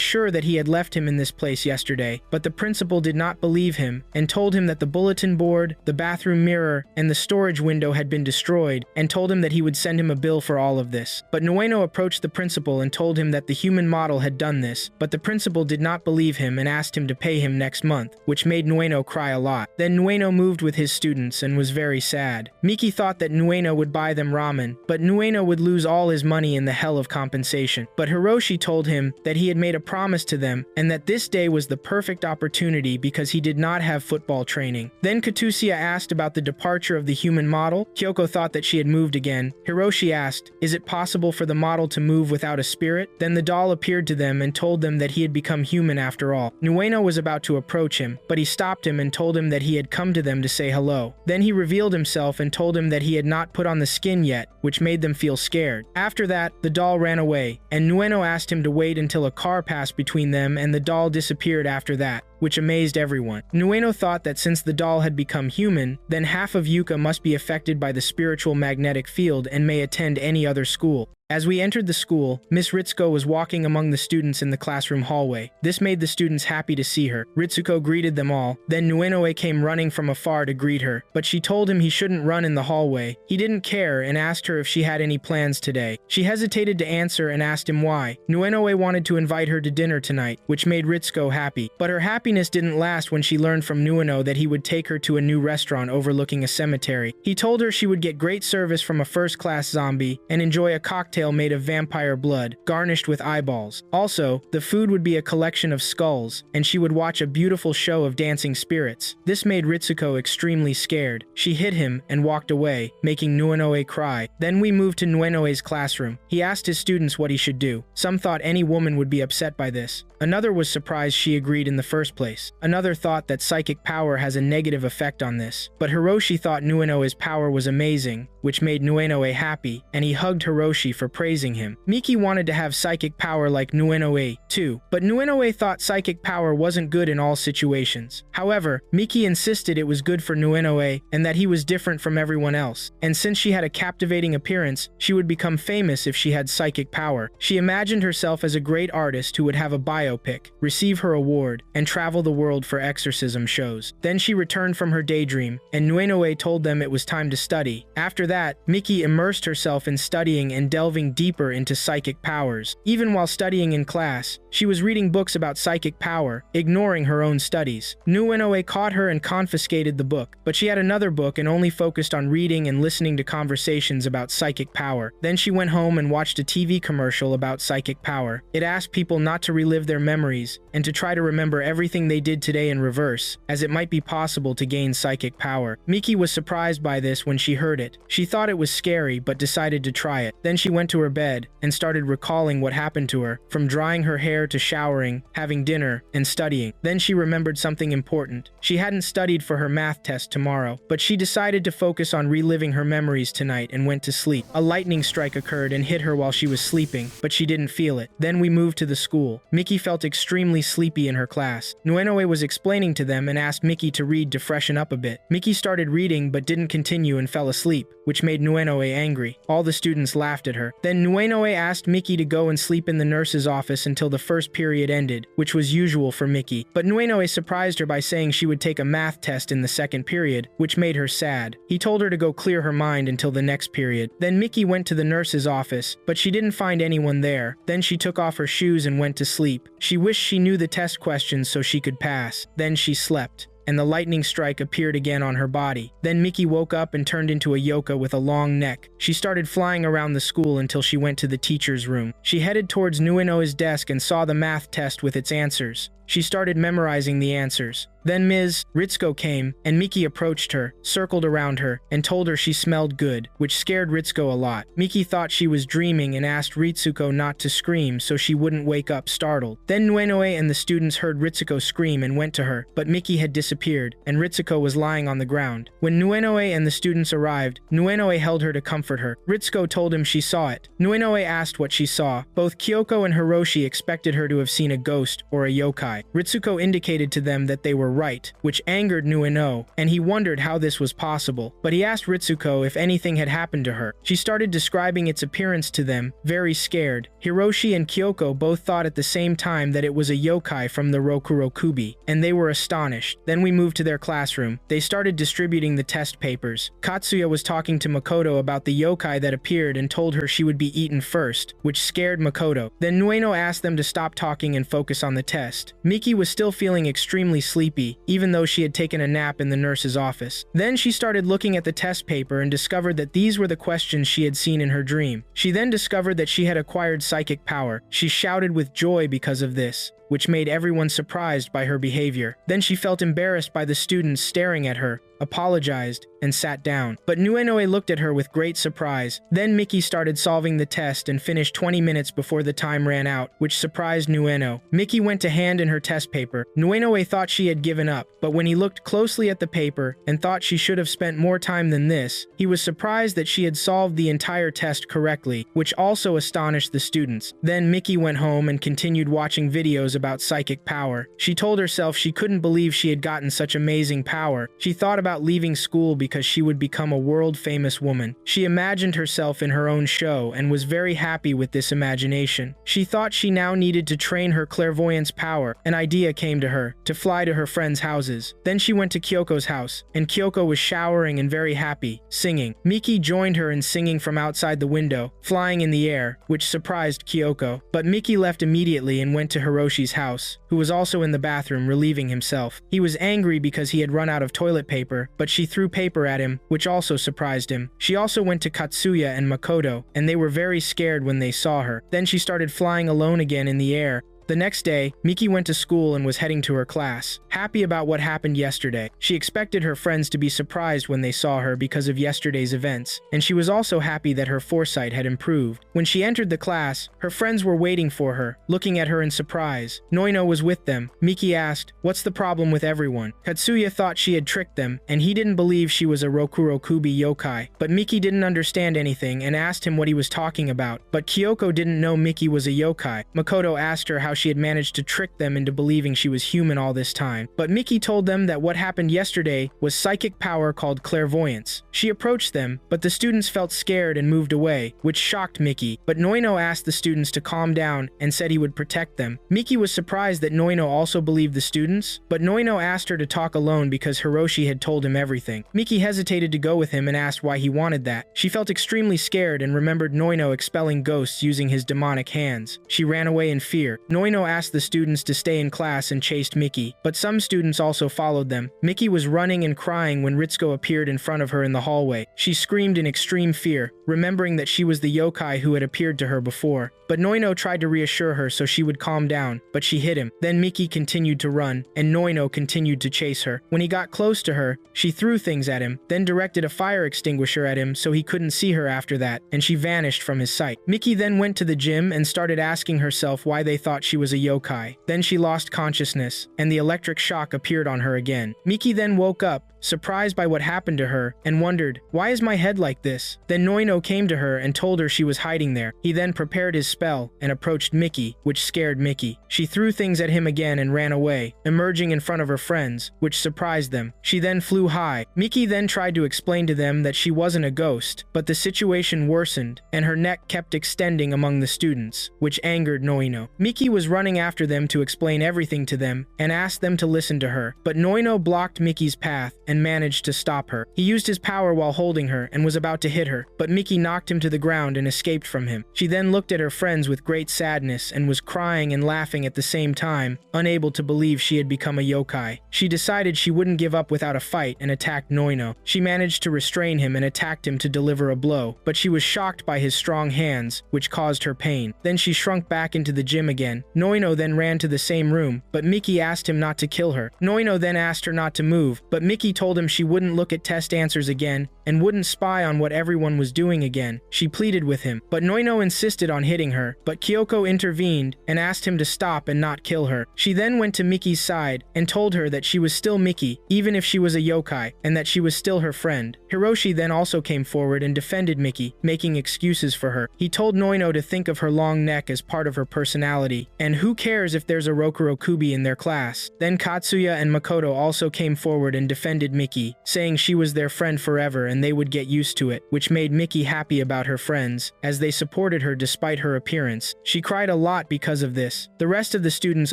sure that he had left him in this place yesterday, but the principal did not believe him, and told him that the bulletin board, the bathroom mirror, and the storage window had been destroyed, and told him that he would send him a bill for all of this. But Nueno approached the principal and told him that the human model had done this, but the principal did not believe him and asked him to pay him next month, which made Nueno cry a lot. Then Nueno moved with his students and was very sad. Miki thought that Nueno would buy them ramen, but Nueno would lose all his money in the hell of compensation. But Hiroshi told him that he had made a promise to them and that this day was the perfect opportunity because he did not have football training. Then Katusia asked about the departure of the human model. Kyoko thought that she had moved again. Hiroshi asked, "Is it possible for the model to move without a spirit?" Then the doll appeared to them and told them that he had become human after all. Nueno was about to approach him, but he stopped him and told him that he had come to them to say hello. Then he revealed himself and told him that he had not put on the skin yet, which made them feel scared. After that, the doll ran away, and Nueno asked him to wait until a car passed between them and the doll disappeared after that, which amazed everyone. Nueno thought that since the doll had become human, then half of Yuka must be affected by the spiritual magnetic field and may attend any other school. As we entered the school, Miss Ritsuko was walking among the students in the classroom hallway. This made the students happy to see her. Ritsuko greeted them all. Then Nuenoe came running from afar to greet her, but she told him he shouldn't run in the hallway. He didn't care and asked her if she had any plans today. She hesitated to answer and asked him why. Nuenoe wanted to invite her to dinner tonight, which made Ritsuko happy. But her happiness didn't last when she learned from Nueno that he would take her to a new restaurant overlooking a cemetery. He told her she would get great service from a first-class zombie and enjoy a cocktail made of vampire blood, garnished with eyeballs. Also, the food would be a collection of skulls, and she would watch a beautiful show of dancing spirits. This made Ritsuko extremely scared. She hit him and walked away, making Nuenoe cry. Then we moved to Nuenoe's classroom. He asked his students what he should do. Some thought any woman would be upset by this. Another was surprised she agreed in the first place. Another thought that psychic power has a negative effect on this. But Hiroshi thought Nuenoe's power was amazing, which made Nuenoe happy, and he hugged Hiroshi for praising him. Miki wanted to have psychic power like Nuenoe, too, but Nuenoe thought psychic power wasn't good in all situations. However, Miki insisted it was good for Nuenoe and that he was different from everyone else, and since she had a captivating appearance, she would become famous if she had psychic power. She imagined herself as a great artist who would have a biopic, receive her award, and travel the world for exorcism shows. Then she returned from her daydream, and Nuenoe told them it was time to study. After that, Miki immersed herself in studying and delving deeper into psychic powers. Even while studying in class, she was reading books about psychic power, ignoring her own studies. Nuenoe caught her and confiscated the book, but she had another book and only focused on reading and listening to conversations about psychic power. Then she went home and watched a TV commercial about psychic power. It asked people not to relive their memories and to try to remember everything they did today in reverse, as it might be possible to gain psychic power. Miki was surprised by this when she heard it. She thought it was scary but decided to try it. Then she went to her bed and started recalling what happened to her, from drying her hair to showering, having dinner, and studying. Then she remembered something important. She hadn't studied for her math test tomorrow, but she decided to focus on reliving her memories tonight and went to sleep. A lightning strike occurred and hit her while she was sleeping, but she didn't feel it. Then we moved to the school. Miki felt felt extremely sleepy in her class. Nuenoe was explaining to them and asked Miki to read to freshen up a bit. Miki started reading but didn't continue and fell asleep, which made Nuenoe angry. All the students laughed at her. Then Nuenoe asked Miki to go and sleep in the nurse's office until the first period ended, which was usual for Miki. But Nuenoe surprised her by saying she would take a math test in the second period, which made her sad. He told her to go clear her mind until the next period. Then Miki went to the nurse's office, but she didn't find anyone there. Then she took off her shoes and went to sleep. She wished she knew the test questions so she could pass. Then she slept, and the lightning strike appeared again on her body. Then Miki woke up and turned into a yoka with a long neck. She started flying around the school until she went to the teacher's room. She headed towards Nuenoe's desk and saw the math test with its answers. She started memorizing the answers. Then Ms. Ritsuko came, and Miki approached her, circled around her, and told her she smelled good, which scared Ritsuko a lot. Miki thought she was dreaming and asked Ritsuko not to scream so she wouldn't wake up startled. Then Nuenoe and the students heard Ritsuko scream and went to her, but Miki had disappeared, and Ritsuko was lying on the ground. When Nuenoe and the students arrived, Nuenoe held her to comfort her. Ritsuko told him she saw it. Nuenoe asked what she saw. Both Kyoko and Hiroshi expected her to have seen a ghost or a yokai. Ritsuko indicated to them that they were right, which angered Nuenoe, and he wondered how this was possible. But he asked Ritsuko if anything had happened to her. She started describing its appearance to them, very scared. Hiroshi and Kyoko both thought at the same time that it was a yokai from the Rokurokubi, and they were astonished. Then we moved to their classroom. They started distributing the test papers. Katsuya was talking to Makoto about the yokai that appeared and told her she would be eaten first, which scared Makoto. Then Nueno asked them to stop talking and focus on the test. Miki was still feeling extremely sleepy, even though she had taken a nap in the nurse's office. Then she started looking at the test paper and discovered that these were the questions she had seen in her dream. She then discovered that she had acquired psychic power. She shouted with joy because of this, which made everyone surprised by her behavior. Then she felt embarrassed by the students staring at her, apologized, and sat down. But Nuenoe looked at her with great surprise. Then Miki started solving the test and finished 20 minutes before the time ran out, which surprised Nueno. Miki went to hand in her test paper. Nuenoe thought she had given up, but when he looked closely at the paper and thought she should have spent more time than this, he was surprised that she had solved the entire test correctly, which also astonished the students. Then Miki went home and continued watching videos about psychic power. She told herself she couldn't believe she had gotten such amazing power. She thought about leaving school because she would become a world-famous woman. She imagined herself in her own show and was very happy with this imagination. She thought she now needed to train her clairvoyance power. An idea came to her, to fly to her friends' houses. Then she went to Kyoko's house, and Kyoko was showering and very happy, singing. Miki joined her in singing from outside the window, flying in the air, which surprised Kyoko. But Miki left immediately and went to Hiroshi's house, who was also in the bathroom relieving himself. He was angry because he had run out of toilet paper, but she threw paper at him, which also surprised him. She also went to Katsuya and Makoto, and they were very scared when they saw her. Then she started flying alone again in the air. The next day, Miki went to school and was heading to her class, happy about what happened yesterday. She expected her friends to be surprised when they saw her because of yesterday's events, and she was also happy that her foresight had improved. When she entered the class, her friends were waiting for her, looking at her in surprise. Noino was with them. Miki asked, "What's the problem with everyone?" Katsuya thought she had tricked them, and he didn't believe she was a Rokurokubi yokai, but Miki didn't understand anything and asked him what he was talking about. But Kyoko didn't know Miki was a yokai. Makoto asked her how she had managed to trick them into believing she was human all this time. But Miki told them that what happened yesterday was psychic power called clairvoyance. She approached them, but the students felt scared and moved away, which shocked Miki. But Noino asked the students to calm down and said he would protect them. Miki was surprised that Noino also believed the students, but Noino asked her to talk alone because Hiroshi had told him everything. Miki hesitated to go with him and asked why he wanted that. She felt extremely scared and remembered Noino expelling ghosts using his demonic hands. She ran away in fear. Noino asked the students to stay in class and chased Miki, but some students also followed them. Miki was running and crying when Ritsuko appeared in front of her in the hallway. She screamed in extreme fear, remembering that she was the yokai who had appeared to her before. But Noino tried to reassure her so she would calm down, but she hit him. Then Miki continued to run, and Noino continued to chase her. When he got close to her, she threw things at him, then directed a fire extinguisher at him so he couldn't see her after that, and she vanished from his sight. Miki then went to the gym and started asking herself why they thought she was a yokai. Then she lost consciousness, and the electric shock appeared on her again. Miki then woke up, surprised by what happened to her, and wondered, "Why is my head like this?" Then Noino came to her and told her she was hiding there. He then prepared his spell and approached Miki, which scared Miki. She threw things at him again and ran away, emerging in front of her friends, which surprised them. She then flew high. Miki then tried to explain to them that she wasn't a ghost, but the situation worsened, and her neck kept extending among the students, which angered Noino. Miki was running after them to explain everything to them and asked them to listen to her, but Noino blocked Miki's path and managed to stop her. He used his power while holding her and was about to hit her, but Miki knocked him to the ground and escaped from him. She then looked at her friends with great sadness and was crying and laughing at the same time, unable to believe she had become a yokai. She decided she wouldn't give up without a fight and attacked Noino. She managed to restrain him and attacked him to deliver a blow, but she was shocked by his strong hands, which caused her pain. Then she shrunk back into the gym again. Noino then ran to the same room, but Miki asked him not to kill her. Noino then asked her not to move, but Miki told him she wouldn't look at test answers again and wouldn't spy on what everyone was doing again. She pleaded with him, but Noino insisted on hitting her, but Kyoko intervened and asked him to stop and not kill her. She then went to Miki's side and told her that she was still Miki, even if she was a yokai, and that she was still her friend. Hiroshi then also came forward and defended Miki, making excuses for her. He told Noino to think of her long neck as part of her personality, and who cares if there's a Rokurokubi in their class. Then Katsuya and Makoto also came forward and defended Miki, saying she was their friend forever and they would get used to it, which made Miki happy about her friends, as they supported her despite her appearance. She cried a lot because of this. The rest of the students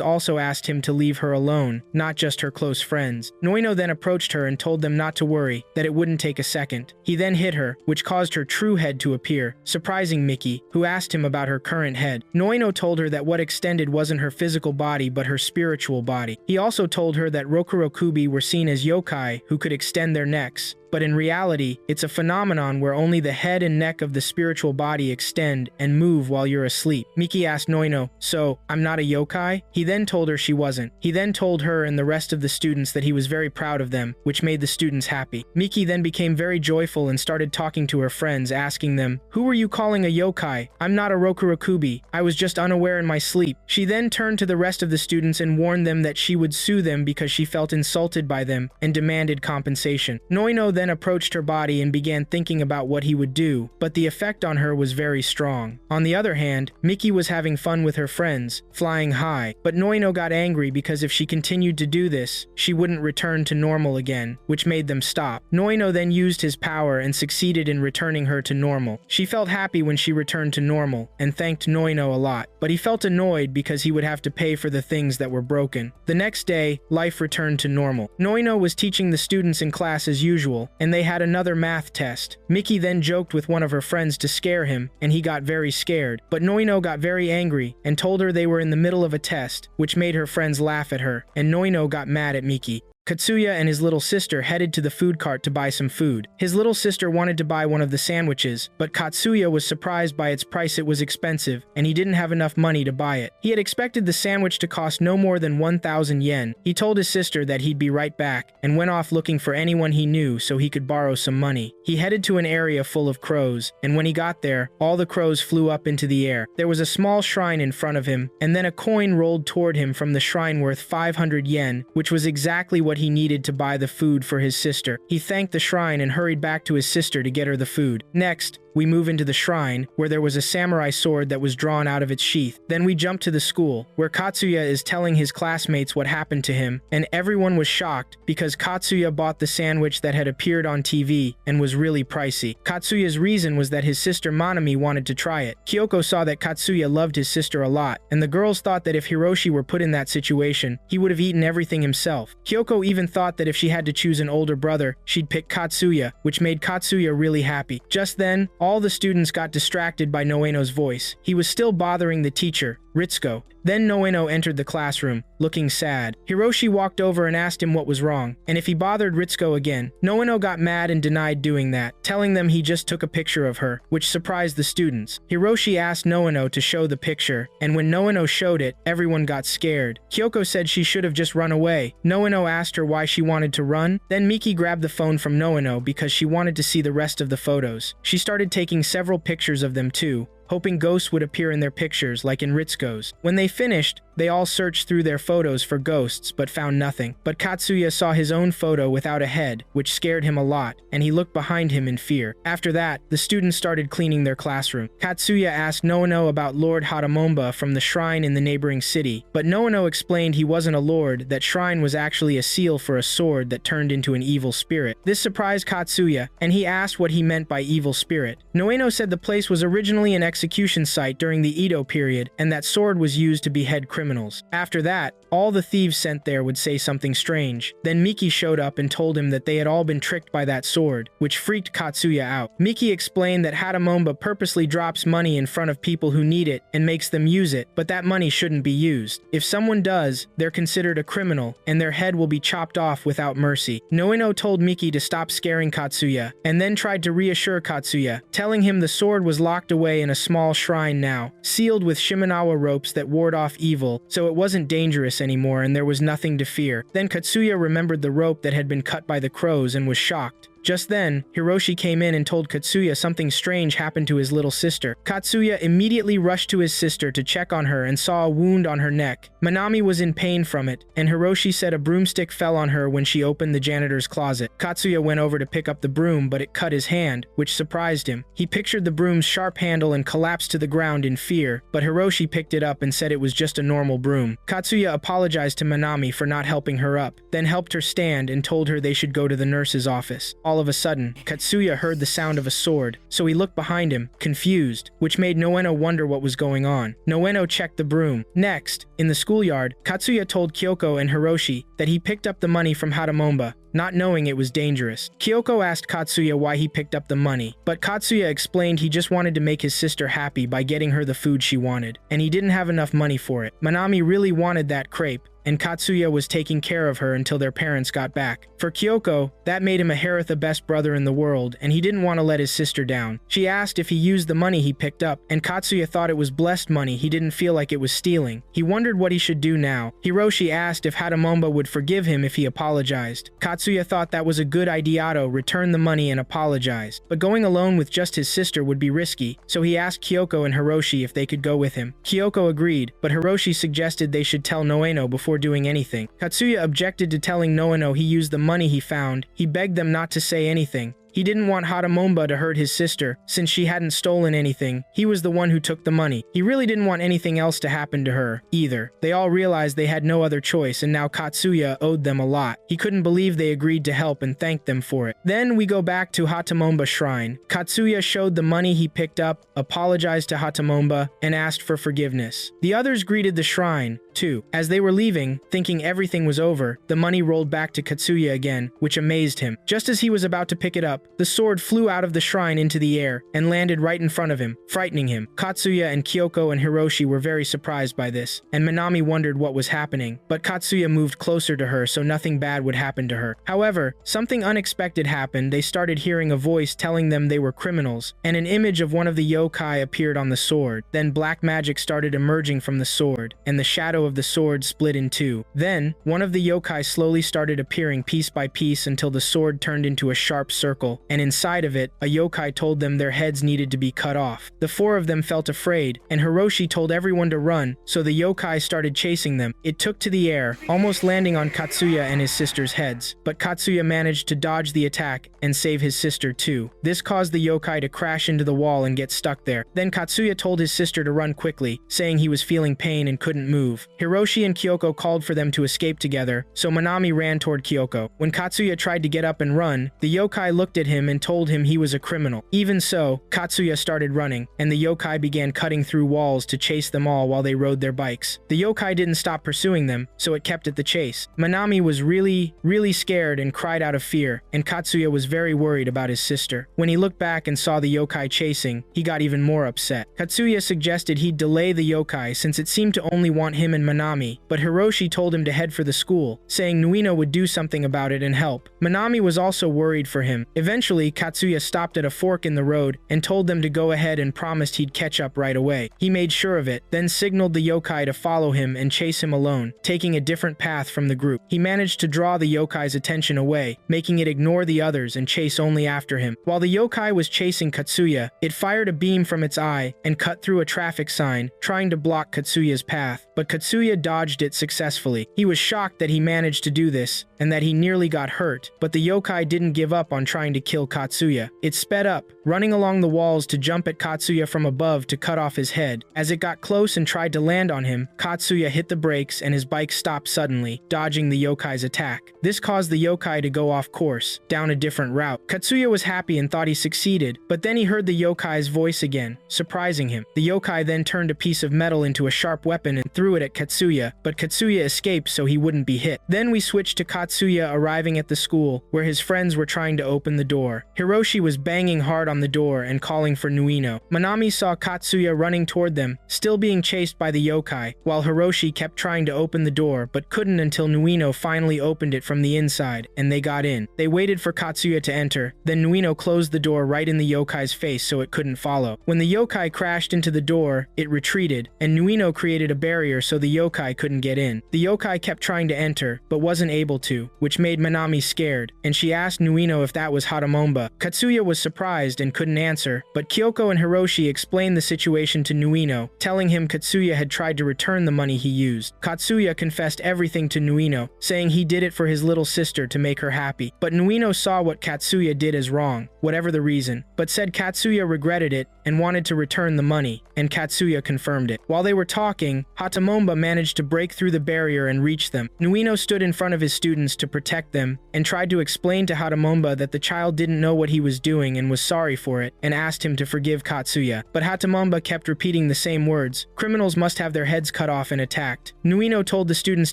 also asked him to leave her alone, not just her close friends. Noino then approached her and told them not to worry, that it wouldn't take a second. He then hit her, which caused her true head to appear, surprising Miki, who asked him about her current head. Noino told her that what extended wasn't her physical body but her spiritual body. He also told her that Rokurokubi were seen as yokai who could extend their necks, but in reality, it's a phenomenon where only the head and neck of the spiritual body extend and move while you're asleep. Miki asked Noino, "So, I'm not a yokai?" He then told her she wasn't. He then told her and the rest of the students that he was very proud of them, which made the students happy. Miki then became very joyful and started talking to her friends, asking them, "Who were you calling a yokai? I'm not a Rokurokubi. I was just unaware in my sleep." She then turned to the rest of the students and warned them that she would sue them because she felt insulted by them and demanded compensation. Noino then approached her body and began thinking about what he would do, but the effect on her was very strong. On the other hand, Miki was having fun with her friends, flying high, but Noino got angry because if she continued to do this, she wouldn't return to normal again, which made them stop. Noino then used his power and succeeded in returning her to normal. She felt happy when she returned to normal and thanked Noino a lot, but he felt annoyed because he would have to pay for the things that were broken. The next day, life returned to normal. Noino was teaching the students in class as usual, and they had another math test. Miki then joked with one of her friends to scare him, and he got very scared. But Noino got very angry and told her they were in the middle of a test, which made her friends laugh at her, and Noino got mad at Miki. Katsuya and his little sister headed to the food cart to buy some food. His little sister wanted to buy one of the sandwiches, but Katsuya was surprised by its price. It was expensive, and he didn't have enough money to buy it. He had expected the sandwich to cost no more than 1,000 yen. He told his sister that he'd be right back, and went off looking for anyone he knew so he could borrow some money. He headed to an area full of crows, and when he got there, all the crows flew up into the air. There was a small shrine in front of him, and then a coin rolled toward him from the shrine worth 500 yen, which was exactly what he needed to buy the food for his sister. He thanked the shrine and hurried back to his sister to get her the food. Next, we move into the shrine, where there was a samurai sword that was drawn out of its sheath. Then we jump to the school, where Katsuya is telling his classmates what happened to him, and everyone was shocked because Katsuya bought the sandwich that had appeared on TV and was really pricey. Katsuya's reason was that his sister Manami wanted to try it. Kyoko saw that Katsuya loved his sister a lot, and the girls thought that if Hiroshi were put in that situation, he would have eaten everything himself. Kyoko even thought that if she had to choose an older brother, she'd pick Katsuya, which made Katsuya really happy. Just then, all the students got distracted by Noeno's voice. He was still bothering the teacher, Ritsuko. Then Noeno entered the classroom, looking sad. Hiroshi walked over and asked him what was wrong, and if he bothered Ritsuko again. Noeno got mad and denied doing that, telling them he just took a picture of her, which surprised the students. Hiroshi asked Noeno to show the picture, and when Noeno showed it, everyone got scared. Kyoko said she should have just run away. Noeno asked her why she wanted to run. Then Miki grabbed the phone from Noeno because she wanted to see the rest of the photos. She started taking several pictures of them too, hoping ghosts would appear in their pictures like in Ritsuko's. When they finished, they all searched through their photos for ghosts but found nothing. But Katsuya saw his own photo without a head, which scared him a lot, and he looked behind him in fear. After that, the students started cleaning their classroom. Katsuya asked Noono about Lord Hatamomba from the shrine in the neighboring city, but Noono explained he wasn't a lord, that shrine was actually a seal for a sword that turned into an evil spirit. This surprised Katsuya, and he asked what he meant by evil spirit. Noono said the place was originally an execution site during the Edo period, and that sword was used to behead criminals. After that, all the thieves sent there would say something strange. Then Miki showed up and told him that they had all been tricked by that sword, which freaked Katsuya out. Miki explained that Hatamomba purposely drops money in front of people who need it and makes them use it, but that money shouldn't be used. If someone does, they're considered a criminal, and their head will be chopped off without mercy. Noono told Miki to stop scaring Katsuya, and then tried to reassure Katsuya, telling him the sword was locked away in a small shrine now, sealed with Shimenawa ropes that ward off evil, so it wasn't dangerous anymore and there was nothing to fear. Then Katsuya remembered the rope that had been cut by the crows and was shocked. Just then, Hiroshi came in and told Katsuya something strange happened to his little sister. Katsuya immediately rushed to his sister to check on her and saw a wound on her neck. Manami was in pain from it, and Hiroshi said a broomstick fell on her when she opened the janitor's closet. Katsuya went over to pick up the broom, but it cut his hand, which surprised him. He pictured the broom's sharp handle and collapsed to the ground in fear, but Hiroshi picked it up and said it was just a normal broom. Katsuya apologized to Manami for not helping her up, then helped her stand and told her they should go to the nurse's office. All of a sudden, Katsuya heard the sound of a sword, so he looked behind him, confused, which made Noono wonder what was going on. Noono checked the broom. Next, in the schoolyard, Katsuya told Kyoko and Hiroshi that he picked up the money from Hatamomba, not knowing it was dangerous. Kyoko asked Katsuya why he picked up the money, but Katsuya explained he just wanted to make his sister happy by getting her the food she wanted, and he didn't have enough money for it. Manami really wanted that crepe, and Katsuya was taking care of her until their parents got back. For Kyoko, that made him a Haritha best brother in the world, and he didn't want to let his sister down. She asked if he used the money he picked up, and Katsuya thought it was blessed money. He didn't feel like it was stealing. He wondered what he should do now. Hiroshi asked if Hatamomba would forgive him if he apologized. Katsuya thought that was a good idea to return the money and apologize, but going alone with just his sister would be risky, so he asked Kyoko and Hiroshi if they could go with him. Kyoko agreed, but Hiroshi suggested they should tell Noono before doing anything. Katsuya objected to telling Noono he used the money he found. He begged them not to say anything. He didn't want Hatamomba to hurt his sister, since she hadn't stolen anything. He was the one who took the money. He really didn't want anything else to happen to her, either. They all realized they had no other choice, and now Katsuya owed them a lot. He couldn't believe they agreed to help and thanked them for it. Then we go back to Hatamomba Shrine. Katsuya showed the money he picked up, apologized to Hatamomba, and asked for forgiveness. The others greeted the shrine, too. As they were leaving, thinking everything was over, the money rolled back to Katsuya again, which amazed him. Just as he was about to pick it up, the sword flew out of the shrine into the air and landed right in front of him, frightening him. Katsuya and Kyoko and Hiroshi were very surprised by this, and Manami wondered what was happening, but Katsuya moved closer to her so nothing bad would happen to her. However, something unexpected happened. They started hearing a voice telling them they were criminals, and an image of one of the yokai appeared on the sword. Then black magic started emerging from the sword, and the shadow of the sword split in two. Then, one of the yokai slowly started appearing piece by piece until the sword turned into a sharp circle, and inside of it, a yokai told them their heads needed to be cut off. The four of them felt afraid, and Hiroshi told everyone to run, so the yokai started chasing them. It took to the air, almost landing on Katsuya and his sister's heads, but Katsuya managed to dodge the attack and save his sister too. This caused the yokai to crash into the wall and get stuck there. Then Katsuya told his sister to run quickly, saying he was feeling pain and couldn't move. Hiroshi and Kyoko called for them to escape together, so Manami ran toward Kyoko. When Katsuya tried to get up and run, the yokai looked at him and told him he was a criminal. Even so, Katsuya started running, and the yokai began cutting through walls to chase them all while they rode their bikes. The yokai didn't stop pursuing them, so it kept at the chase. Manami was really scared and cried out of fear, and Katsuya was very worried about his sister. When he looked back and saw the yokai chasing, he got even more upset. Katsuya suggested he'd delay the yokai since it seemed to only want him and Manami, but Hiroshi told him to head for the school, saying Nuino would do something about it and help. Manami was also worried for him. Eventually, Katsuya stopped at a fork in the road and told them to go ahead and promised he'd catch up right away. He made sure of it, then signaled the yokai to follow him and chase him alone, taking a different path from the group. He managed to draw the yokai's attention away, making it ignore the others and chase only after him. While the yokai was chasing Katsuya, it fired a beam from its eye and cut through a traffic sign, trying to block Katsuya's path, but Katsuya dodged it successfully. He was shocked that he managed to do this, and that he nearly got hurt, but the yokai didn't give up on trying to kill Katsuya. It sped up, running along the walls to jump at Katsuya from above to cut off his head. As it got close and tried to land on him, Katsuya hit the brakes and his bike stopped suddenly, dodging the yokai's attack. This caused the yokai to go off course, down a different route. Katsuya was happy and thought he succeeded, but then he heard the yokai's voice again, surprising him. The yokai then turned a piece of metal into a sharp weapon and threw it at Katsuya, but Katsuya escaped so he wouldn't be hit. Then we switched to Katsuya arriving at the school, where his friends were trying to open the door. Hiroshi was banging hard on the door and calling for Nuino. Manami saw Katsuya running toward them, still being chased by the yokai, while Hiroshi kept trying to open the door but couldn't until Nuino finally opened it from the inside, and they got in. They waited for Katsuya to enter, then Nuino closed the door right in the yokai's face so it couldn't follow. When the yokai crashed into the door, it retreated, and Nuino created a barrier so the yokai couldn't get in. The yokai kept trying to enter, but wasn't able to, which made Manami scared, and she asked Nuino if that was Haramomba. Katsuya was surprised and couldn't answer, but Kyoko and Hiroshi explained the situation to Nuino, telling him Katsuya had tried to return the money he used. Katsuya confessed everything to Nuino, saying he did it for his little sister to make her happy, but Nuino saw what Katsuya did as wrong, whatever the reason, but said Katsuya regretted it and wanted to return the money, and Katsuya confirmed it. While they were talking, Haramomba managed to break through the barrier and reach them. Nuino stood in front of his students to protect them and tried to explain to Haramomba that the child didn't know what he was doing and was sorry for it, and asked him to forgive Katsuya. But Haramomba kept repeating the same words: criminals must have their heads cut off and attacked. Nuino told the students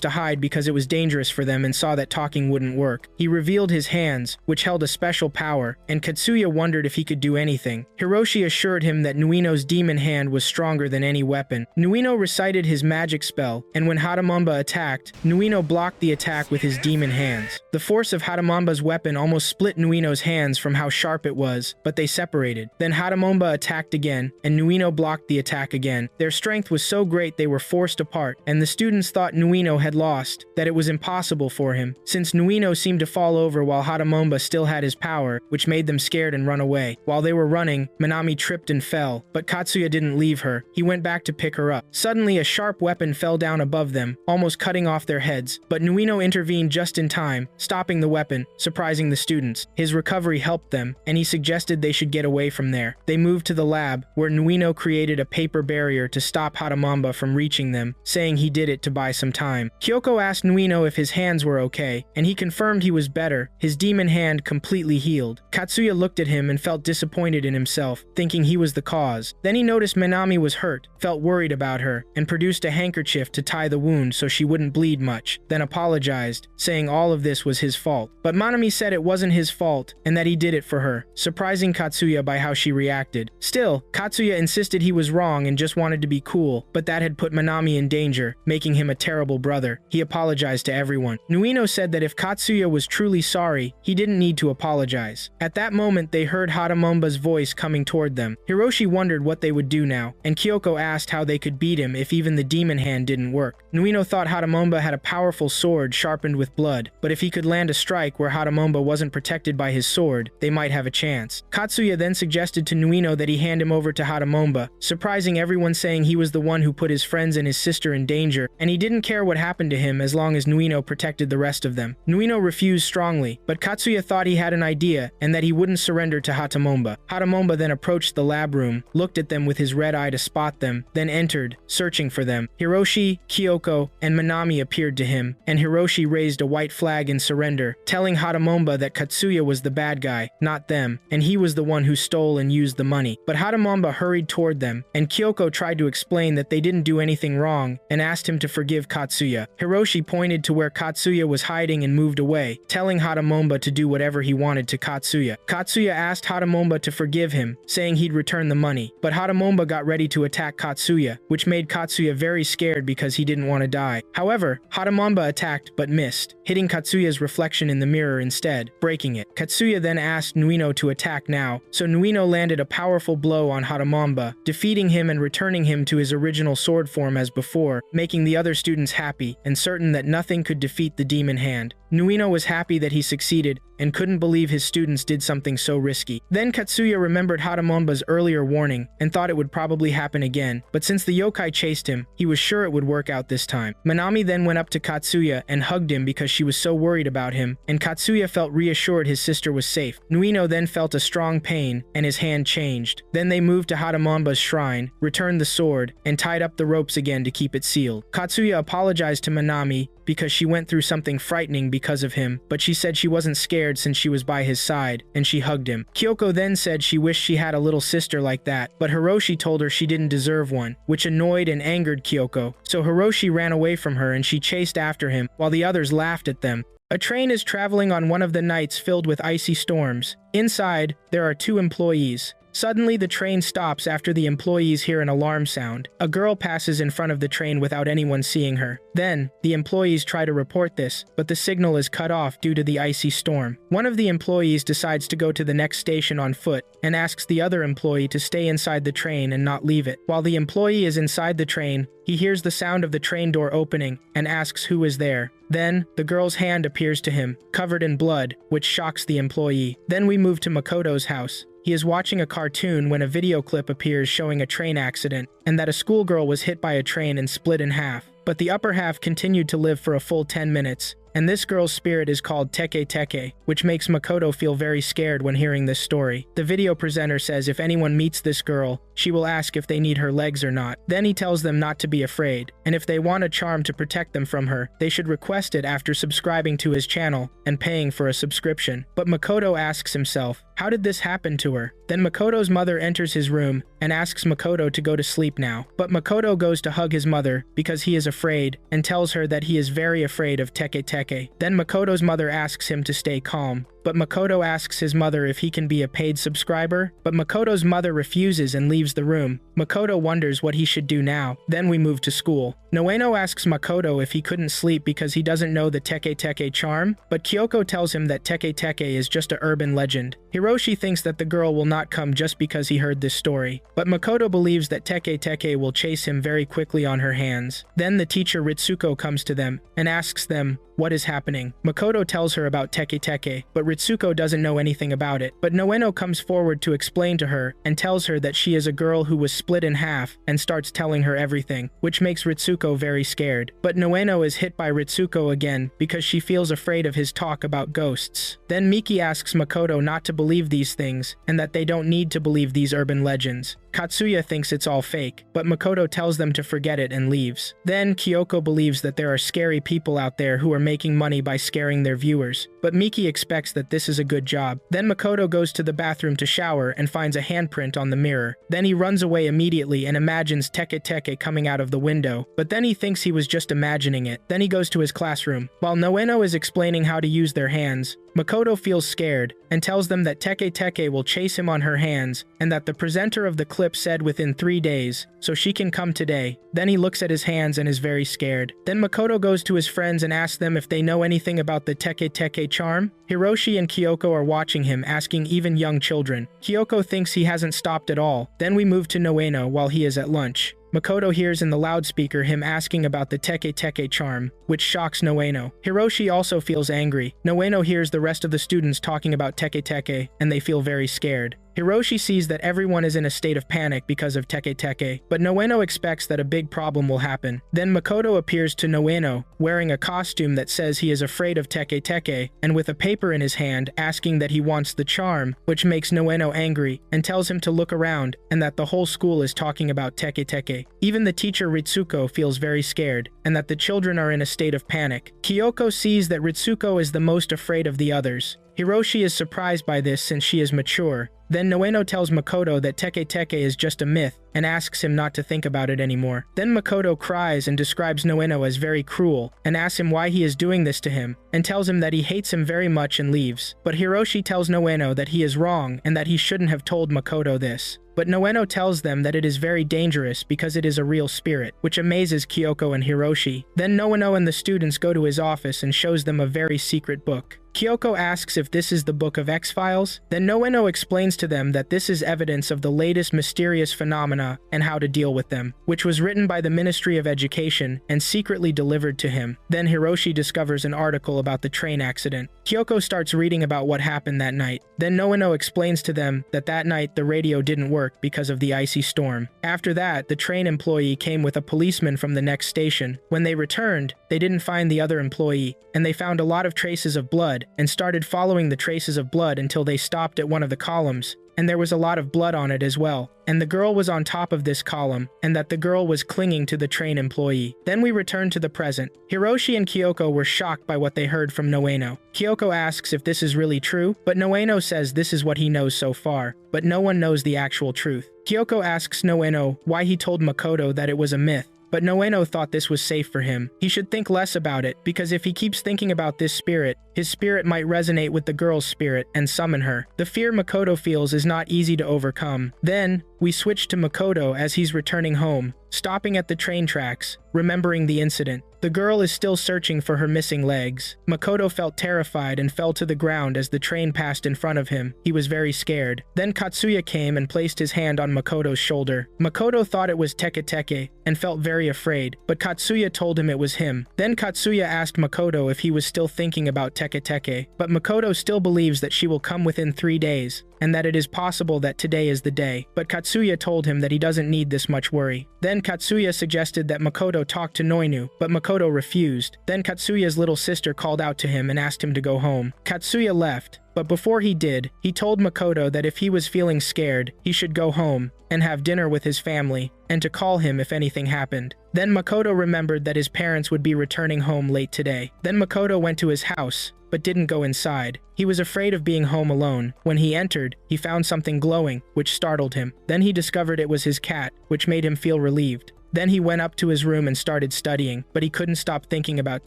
to hide because it was dangerous for them and saw that talking wouldn't work. He revealed his hands, which held a special power, and Katsuya wondered if he could do anything. Hiroshi assured him that Nuino's demon hand was stronger than any weapon. Nuino recited his magic spell, and when Haramomba attacked, Nuino blocked the attack with his demon hands. The force of Haramomba's weapon almost split Nuino's hands from how sharp it was, but they separated. Then Haramomba attacked again, and Nuino blocked the attack again. Their strength was so great they were forced apart, and the students thought Nuino had lost, that it was impossible for him, since Nuino seemed to fall over while Haramomba still had his power, which made them scared and run away. While they were running, Manami tripped and fell, but Katsuya didn't leave her. He went back to pick her up. Suddenly, a sharp weapon fell down above them, almost cutting off their heads, but Nuino intervened just in time, stopping the weapon, surprising the students. His recovery helped them, and he suggested they should get away from there. They moved to the lab, where Nuino created a paper barrier to stop Haramomba from reaching them, saying he did it to buy some time. Kyoko asked Nuino if his hands were okay, and he confirmed he was better, his demon hand completely healed. Katsuya looked at him and felt disappointed in himself, thinking he was the cause. Then he noticed Manami was hurt, felt worried about her, and produced a handkerchief to tie the wound so she wouldn't bleed much, then apologized, saying all of this was his fault. But Manami said it wasn't his fault, and that he did it for her, surprising Katsuya by how she reacted. Still, Katsuya insisted he was wrong and just wanted to be cool, but that had put Manami in danger, making him a terrible brother. He apologized to everyone. Nuino said that if Katsuya was truly sorry, he didn't need to apologize. At that moment, they heard Haramomba's voice coming toward them. Hiroshi wondered what they would do now, and Kyoko asked how they could beat him if even the demon hand didn't work. Nuino thought Haramomba had a powerful sword sharpened with blood, but if he could land a strike where Haramomba wasn't protected by his sword, they might have a chance. Katsuya then suggested to Nuino that he hand him over to Haramomba, surprising everyone, saying he was the one who put his friends and his sister in danger, and he didn't care what happened to him as long as Nuino protected the rest of them. Nuino refused strongly, but Katsuya thought he had an idea and that he wouldn't surrender to Haramomba. Haramomba then approached the lab room, looked at them with his red eye to spot them, then entered, searching for them. Hiroshi, Kyoko, and Manami appeared to him, and Hiroshi raised a white flag in surrender, telling Haramomba that Katsuya was the bad guy, not them, and he was the one who stole and used the money. But Haramomba hurried toward them, and Kyoko tried to explain that they didn't do anything wrong, and asked him to forgive Katsuya. Hiroshi pointed to where Katsuya was hiding and moved away, telling Haramomba to do whatever he wanted to Katsuya. Katsuya asked Haramomba to forgive him, saying he'd return the money, but Haramomba got ready to attack Katsuya, which made Katsuya very scared because he didn't want to die. However, Haramamba attacked but missed, hitting Katsuya's reflection in the mirror instead, breaking it. Katsuya then asked Nuino to attack now, so Nuino landed a powerful blow on Haramamba, defeating him and returning him to his original sword form as before, making the other students happy and certain that nothing could defeat the demon hand. Nuino was happy that he succeeded and couldn't believe his students did something so risky. Then Katsuya remembered Haramamba's earlier warning and thought it would probably happen again, but since the yokai chased him, he was sure it would work out this time. Manami then went up to Katsuya and hugged him because she was so worried about him, and Katsuya felt reassured his sister was safe. Nuino then felt a strong pain and his hand changed. Then they moved to Haramamba's shrine, returned the sword, and tied up the ropes again to keep it sealed. Katsuya apologized to Manami because she went through something frightening because of him, but she said she wasn't scared since she was by his side, and she hugged him. Kyoko then said she wished she had a little sister like that, but Hiroshi told her she didn't deserve one, which annoyed and angered Kyoko. So Hiroshi ran away from her and she chased after him, while the others laughed at them. A train is traveling on one of the nights filled with icy storms. Inside, there are 2 employees. Suddenly, the train stops after the employees hear an alarm sound. A girl passes in front of the train without anyone seeing her. Then, the employees try to report this, but the signal is cut off due to the icy storm. One of the employees decides to go to the next station on foot and asks the other employee to stay inside the train and not leave it. While the employee is inside the train, he hears the sound of the train door opening and asks who is there. Then, the girl's hand appears to him, covered in blood, which shocks the employee. Then we move to Makoto's house. He is watching a cartoon when a video clip appears showing a train accident, and that a schoolgirl was hit by a train and split in half. But the upper half continued to live for a full 10 minutes. And this girl's spirit is called Teke Teke, which makes Makoto feel very scared when hearing this story. The video presenter says if anyone meets this girl, she will ask if they need her legs or not. Then he tells them not to be afraid, and if they want a charm to protect them from her, they should request it after subscribing to his channel and paying for a subscription. But Makoto asks himself, how did this happen to her? Then Makoto's mother enters his room and asks Makoto to go to sleep now. But Makoto goes to hug his mother because he is afraid and tells her that he is very afraid of Teke Teke. Then Makoto's mother asks him to stay calm. But Makoto asks his mother if he can be a paid subscriber, but Makoto's mother refuses and leaves the room. Makoto wonders what he should do now. Then we move to school. Noeno asks Makoto if he couldn't sleep because he doesn't know the Teke Teke charm, but Kyoko tells him that Teke Teke is just a urban legend. Hiroshi thinks that the girl will not come just because he heard this story, but Makoto believes that Teke Teke will chase him very quickly on her hands. Then the teacher Ritsuko comes to them and asks them what is happening. Makoto tells her about Teke Teke, but Ritsuko doesn't know anything about it. But Noeno comes forward to explain to her and tells her that she is a girl who was split in half and starts telling her everything, which makes Ritsuko very scared. But Noeno is hit by Ritsuko again because she feels afraid of his talk about ghosts. Then Miki asks Makoto not to believe these things and that they don't need to believe these urban legends. Katsuya thinks it's all fake, but Makoto tells them to forget it and leaves. Then Kyoko believes that there are scary people out there who are making money by scaring their viewers, but Miki expects that this is a good job. Then Makoto goes to the bathroom to shower and finds a handprint on the mirror. Then he runs away immediately and imagines Teke Teke coming out of the window, but then he thinks he was just imagining it. Then he goes to his classroom. While Noeno is explaining how to use their hands, Makoto feels scared and tells them that Teke Teke will chase him on her hands and that the presenter of the clip said within 3 days, so she can come today. Then he looks at his hands and is very scared. Then Makoto goes to his friends and asks them if they know anything about the Teke Teke charm. Hiroshi and Kyoko are watching him, asking even young children. Kyoko thinks he hasn't stopped at all. Then we move to Noeno while he is at lunch. Makoto hears in the loudspeaker him asking about the Teke Teke charm, which shocks Noeno. Hiroshi also feels angry. Noeno hears the rest of the students talking about Teke Teke, and they feel very scared. Hiroshi sees that everyone is in a state of panic because of Teke Teke, but Noeno expects that a big problem will happen. Then Makoto appears to Noeno, wearing a costume that says he is afraid of Teke Teke, and with a paper in his hand asking that he wants the charm, which makes Noeno angry, and tells him to look around, and that the whole school is talking about Teke Teke. Even the teacher Ritsuko feels very scared, and that the children are in a state of panic. Kyoko sees that Ritsuko is the most afraid of the others. Hiroshi is surprised by this since she is mature. Then Noeno tells Makoto that Teke Teke is just a myth and asks him not to think about it anymore. Then Makoto cries and describes Noeno as very cruel and asks him why he is doing this to him and tells him that he hates him very much and leaves. But Hiroshi tells Noeno that he is wrong and that he shouldn't have told Makoto this. but Noeno tells them that it is very dangerous because it is a real spirit, which amazes Kyoko and Hiroshi. Then Noeno and the students go to his office and shows them a very secret book. Kyoko asks if this is the Book of X-Files. Then Noeno explains to them that this is evidence of the latest mysterious phenomena and how to deal with them, which was written by the Ministry of Education and secretly delivered to him. Then Hiroshi discovers an article about the train accident. Kyoko starts reading about what happened that night. Then Noeno explains to them that that night the radio didn't work because of the icy storm. After that, the train employee came with a policeman from the next station. When they returned, they didn't find the other employee, and they found a lot of traces of blood and started following the traces of blood until they stopped at one of the columns, and there was a lot of blood on it as well, and the girl was on top of this column, and that the girl was clinging to the train employee. Then we return to the present. Hiroshi and Kyoko were shocked by what they heard from Noeno. Kyoko asks if this is really true, but Noeno says this is what he knows so far, but no one knows the actual truth. Kyoko asks Noeno why he told Makoto that it was a myth, but Noeno thought this was safe for him. He should think less about it, because if he keeps thinking about this spirit, his spirit might resonate with the girl's spirit and summon her. The fear Makoto feels is not easy to overcome. Then, we switch to Makoto as he's returning home, stopping at the train tracks, remembering the incident. The girl is still searching for her missing legs. Makoto felt terrified and fell to the ground as the train passed in front of him. He was very scared. Then Katsuya came and placed his hand on Makoto's shoulder. Makoto thought it was Teketeke and felt very afraid, but Katsuya told him it was him. Then Katsuya asked Makoto if he was still thinking about Teketeke, but Makoto still believes that she will come within 3 days, and that it is possible that today is the day, but Katsuya told him that he doesn't need this much worry. Then Katsuya suggested that Makoto talk to Noinu, but Makoto refused. Then Katsuya's little sister called out to him and asked him to go home. Katsuya left, but before he did, he told Makoto that if he was feeling scared, he should go home and have dinner with his family, and to call him if anything happened. Then Makoto remembered that his parents would be returning home late today. Then Makoto went to his house, but didn't go inside. He was afraid of being home alone. When he entered, he found something glowing, which startled him. Then he discovered it was his cat, which made him feel relieved. Then he went up to his room and started studying, but he couldn't stop thinking about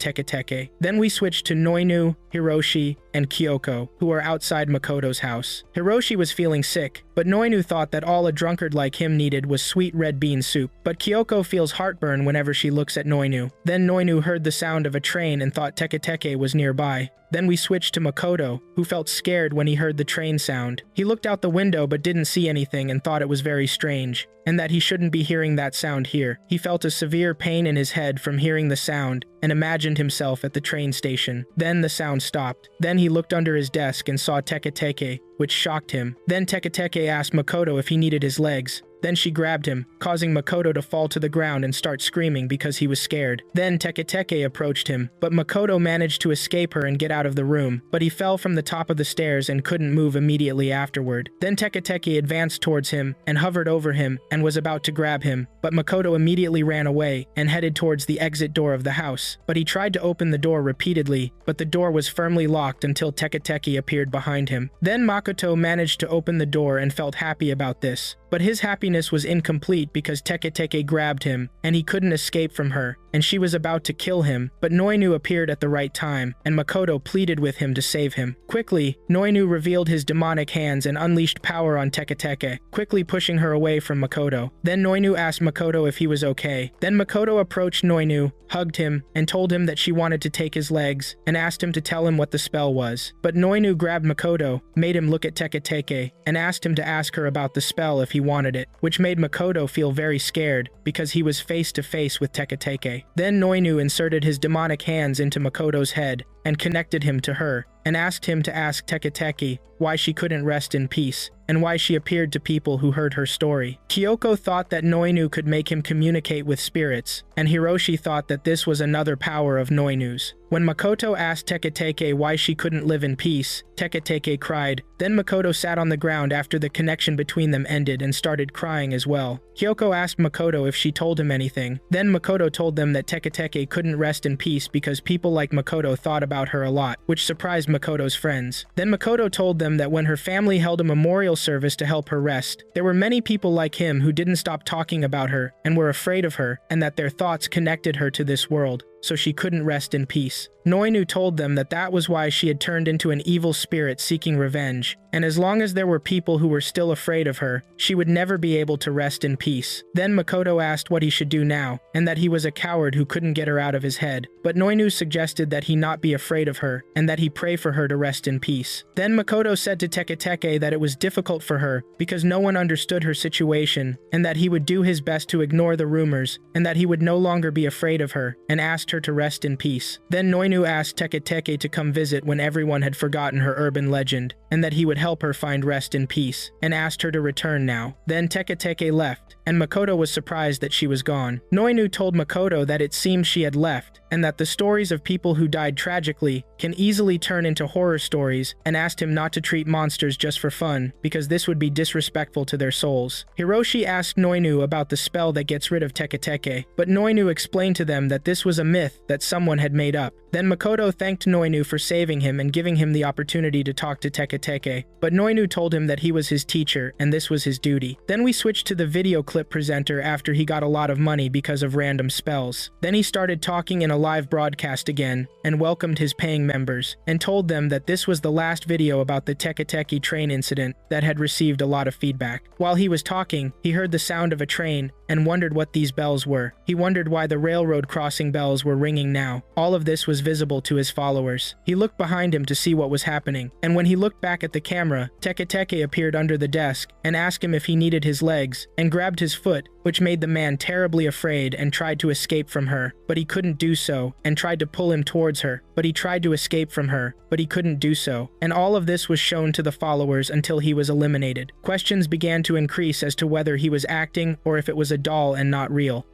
Teketeke. Then we switched to Noinu, Hiroshi, and Kyoko, who are outside Makoto's house. Hiroshi was feeling sick, but Noinu thought that all a drunkard like him needed was sweet red bean soup. But Kyoko feels heartburn whenever she looks at Noinu. Then Noinu heard the sound of a train and thought Teketeke was nearby. Then we switched to Makoto, who felt scared when he heard the train sound. He looked out the window but didn't see anything and thought it was very strange, and that he shouldn't be hearing that sound here. He felt a severe pain in his head from hearing the sound, and imagined himself at the train station. Then the sound stopped. Then he looked under his desk and saw Teketeke, which shocked him. Then Teketeke asked Makoto if he needed his legs. Then she grabbed him, causing Makoto to fall to the ground and start screaming because he was scared. Then Teketeke approached him, but Makoto managed to escape her and get out of the room, but he fell from the top of the stairs and couldn't move immediately afterward. Then Teketeke advanced towards him and hovered over him and was about to grab him, but Makoto immediately ran away and headed towards the exit door of the house. But he tried to open the door repeatedly, but the door was firmly locked until Teketeke appeared behind him. Then Makoto managed to open the door and felt happy about this. But his happiness was incomplete because Teketeke grabbed him, and he couldn't escape from her, and she was about to kill him, but Noinu appeared at the right time, and Makoto pleaded with him to save him. Quickly, Noinu revealed his demonic hands and unleashed power on Teketeke, quickly pushing her away from Makoto. Then Noinu asked Makoto if he was okay. Then Makoto approached Noinu, hugged him, and told him that she wanted to take his legs, and asked him to tell him what the spell was. But Noinu grabbed Makoto, made him look at Teketeke, and asked him to ask her about the spell if he wanted it, which made Makoto feel very scared because he was face to face with Teketeke. Then Noinu inserted his demonic hands into Makoto's head and connected him to her, and asked him to ask Teketeke why she couldn't rest in peace, and why she appeared to people who heard her story. Kyoko thought that Noinu could make him communicate with spirits, and Hiroshi thought that this was another power of Noinu's. When Makoto asked Teketeke why she couldn't live in peace, Teketeke cried. Then Makoto sat on the ground after the connection between them ended and started crying as well. Kyoko asked Makoto if she told him anything. Then Makoto told them that Teketeke couldn't rest in peace because people like Makoto thought about her a lot, which surprised Makoto's friends. Then Makoto told them that when her family held a memorial service to help her rest, there were many people like him who didn't stop talking about her and were afraid of her, and that their thoughts connected her to this world. so she couldn't rest in peace. Noinu told them that that was why she had turned into an evil spirit seeking revenge, and as long as there were people who were still afraid of her, she would never be able to rest in peace. Then Makoto asked what he should do now, and that he was a coward who couldn't get her out of his head. But Noinu suggested that he not be afraid of her, and that he pray for her to rest in peace. Then Makoto said to Teketeke that it was difficult for her because no one understood her situation, and that he would do his best to ignore the rumors, and that he would no longer be afraid of her, and asked her to rest in peace. Then Noinu asked Teketeke to come visit when everyone had forgotten her urban legend, and that he would help her find rest in peace, and asked her to return now. Then Teketeke left, and Makoto was surprised that she was gone. Noinu told Makoto that it seemed she had left, and that the stories of people who died tragically can easily turn into horror stories, and asked him not to treat monsters just for fun, because this would be disrespectful to their souls. Hiroshi asked Noinu about the spell that gets rid of Teketeke, but Noinu explained to them that this was a myth that someone had made up. Then Makoto thanked Noinu for saving him and giving him the opportunity to talk to Teketeke, but Noinu told him that he was his teacher and this was his duty. Then we switched to the video clip presenter after he got a lot of money because of random spells. Then he started talking in a live broadcast again and welcomed his paying members and told them that this was the last video about the Teketeke train incident that had received a lot of feedback. While he was talking, he heard the sound of a train and wondered what these bells were. He wondered why the railroad crossing bells were ringing now. All of this was visible to his followers. He looked behind him to see what was happening, and when he looked back at the camera, Teketeke appeared under the desk and asked him if he needed his legs, and grabbed his foot, which made the man terribly afraid and tried to escape from her, but he couldn't do so, and tried to pull him towards her, but he tried to escape from her, but he couldn't do so, and all of this was shown to the followers until he was eliminated. Questions began to increase as to whether he was acting or if it was a doll and not real.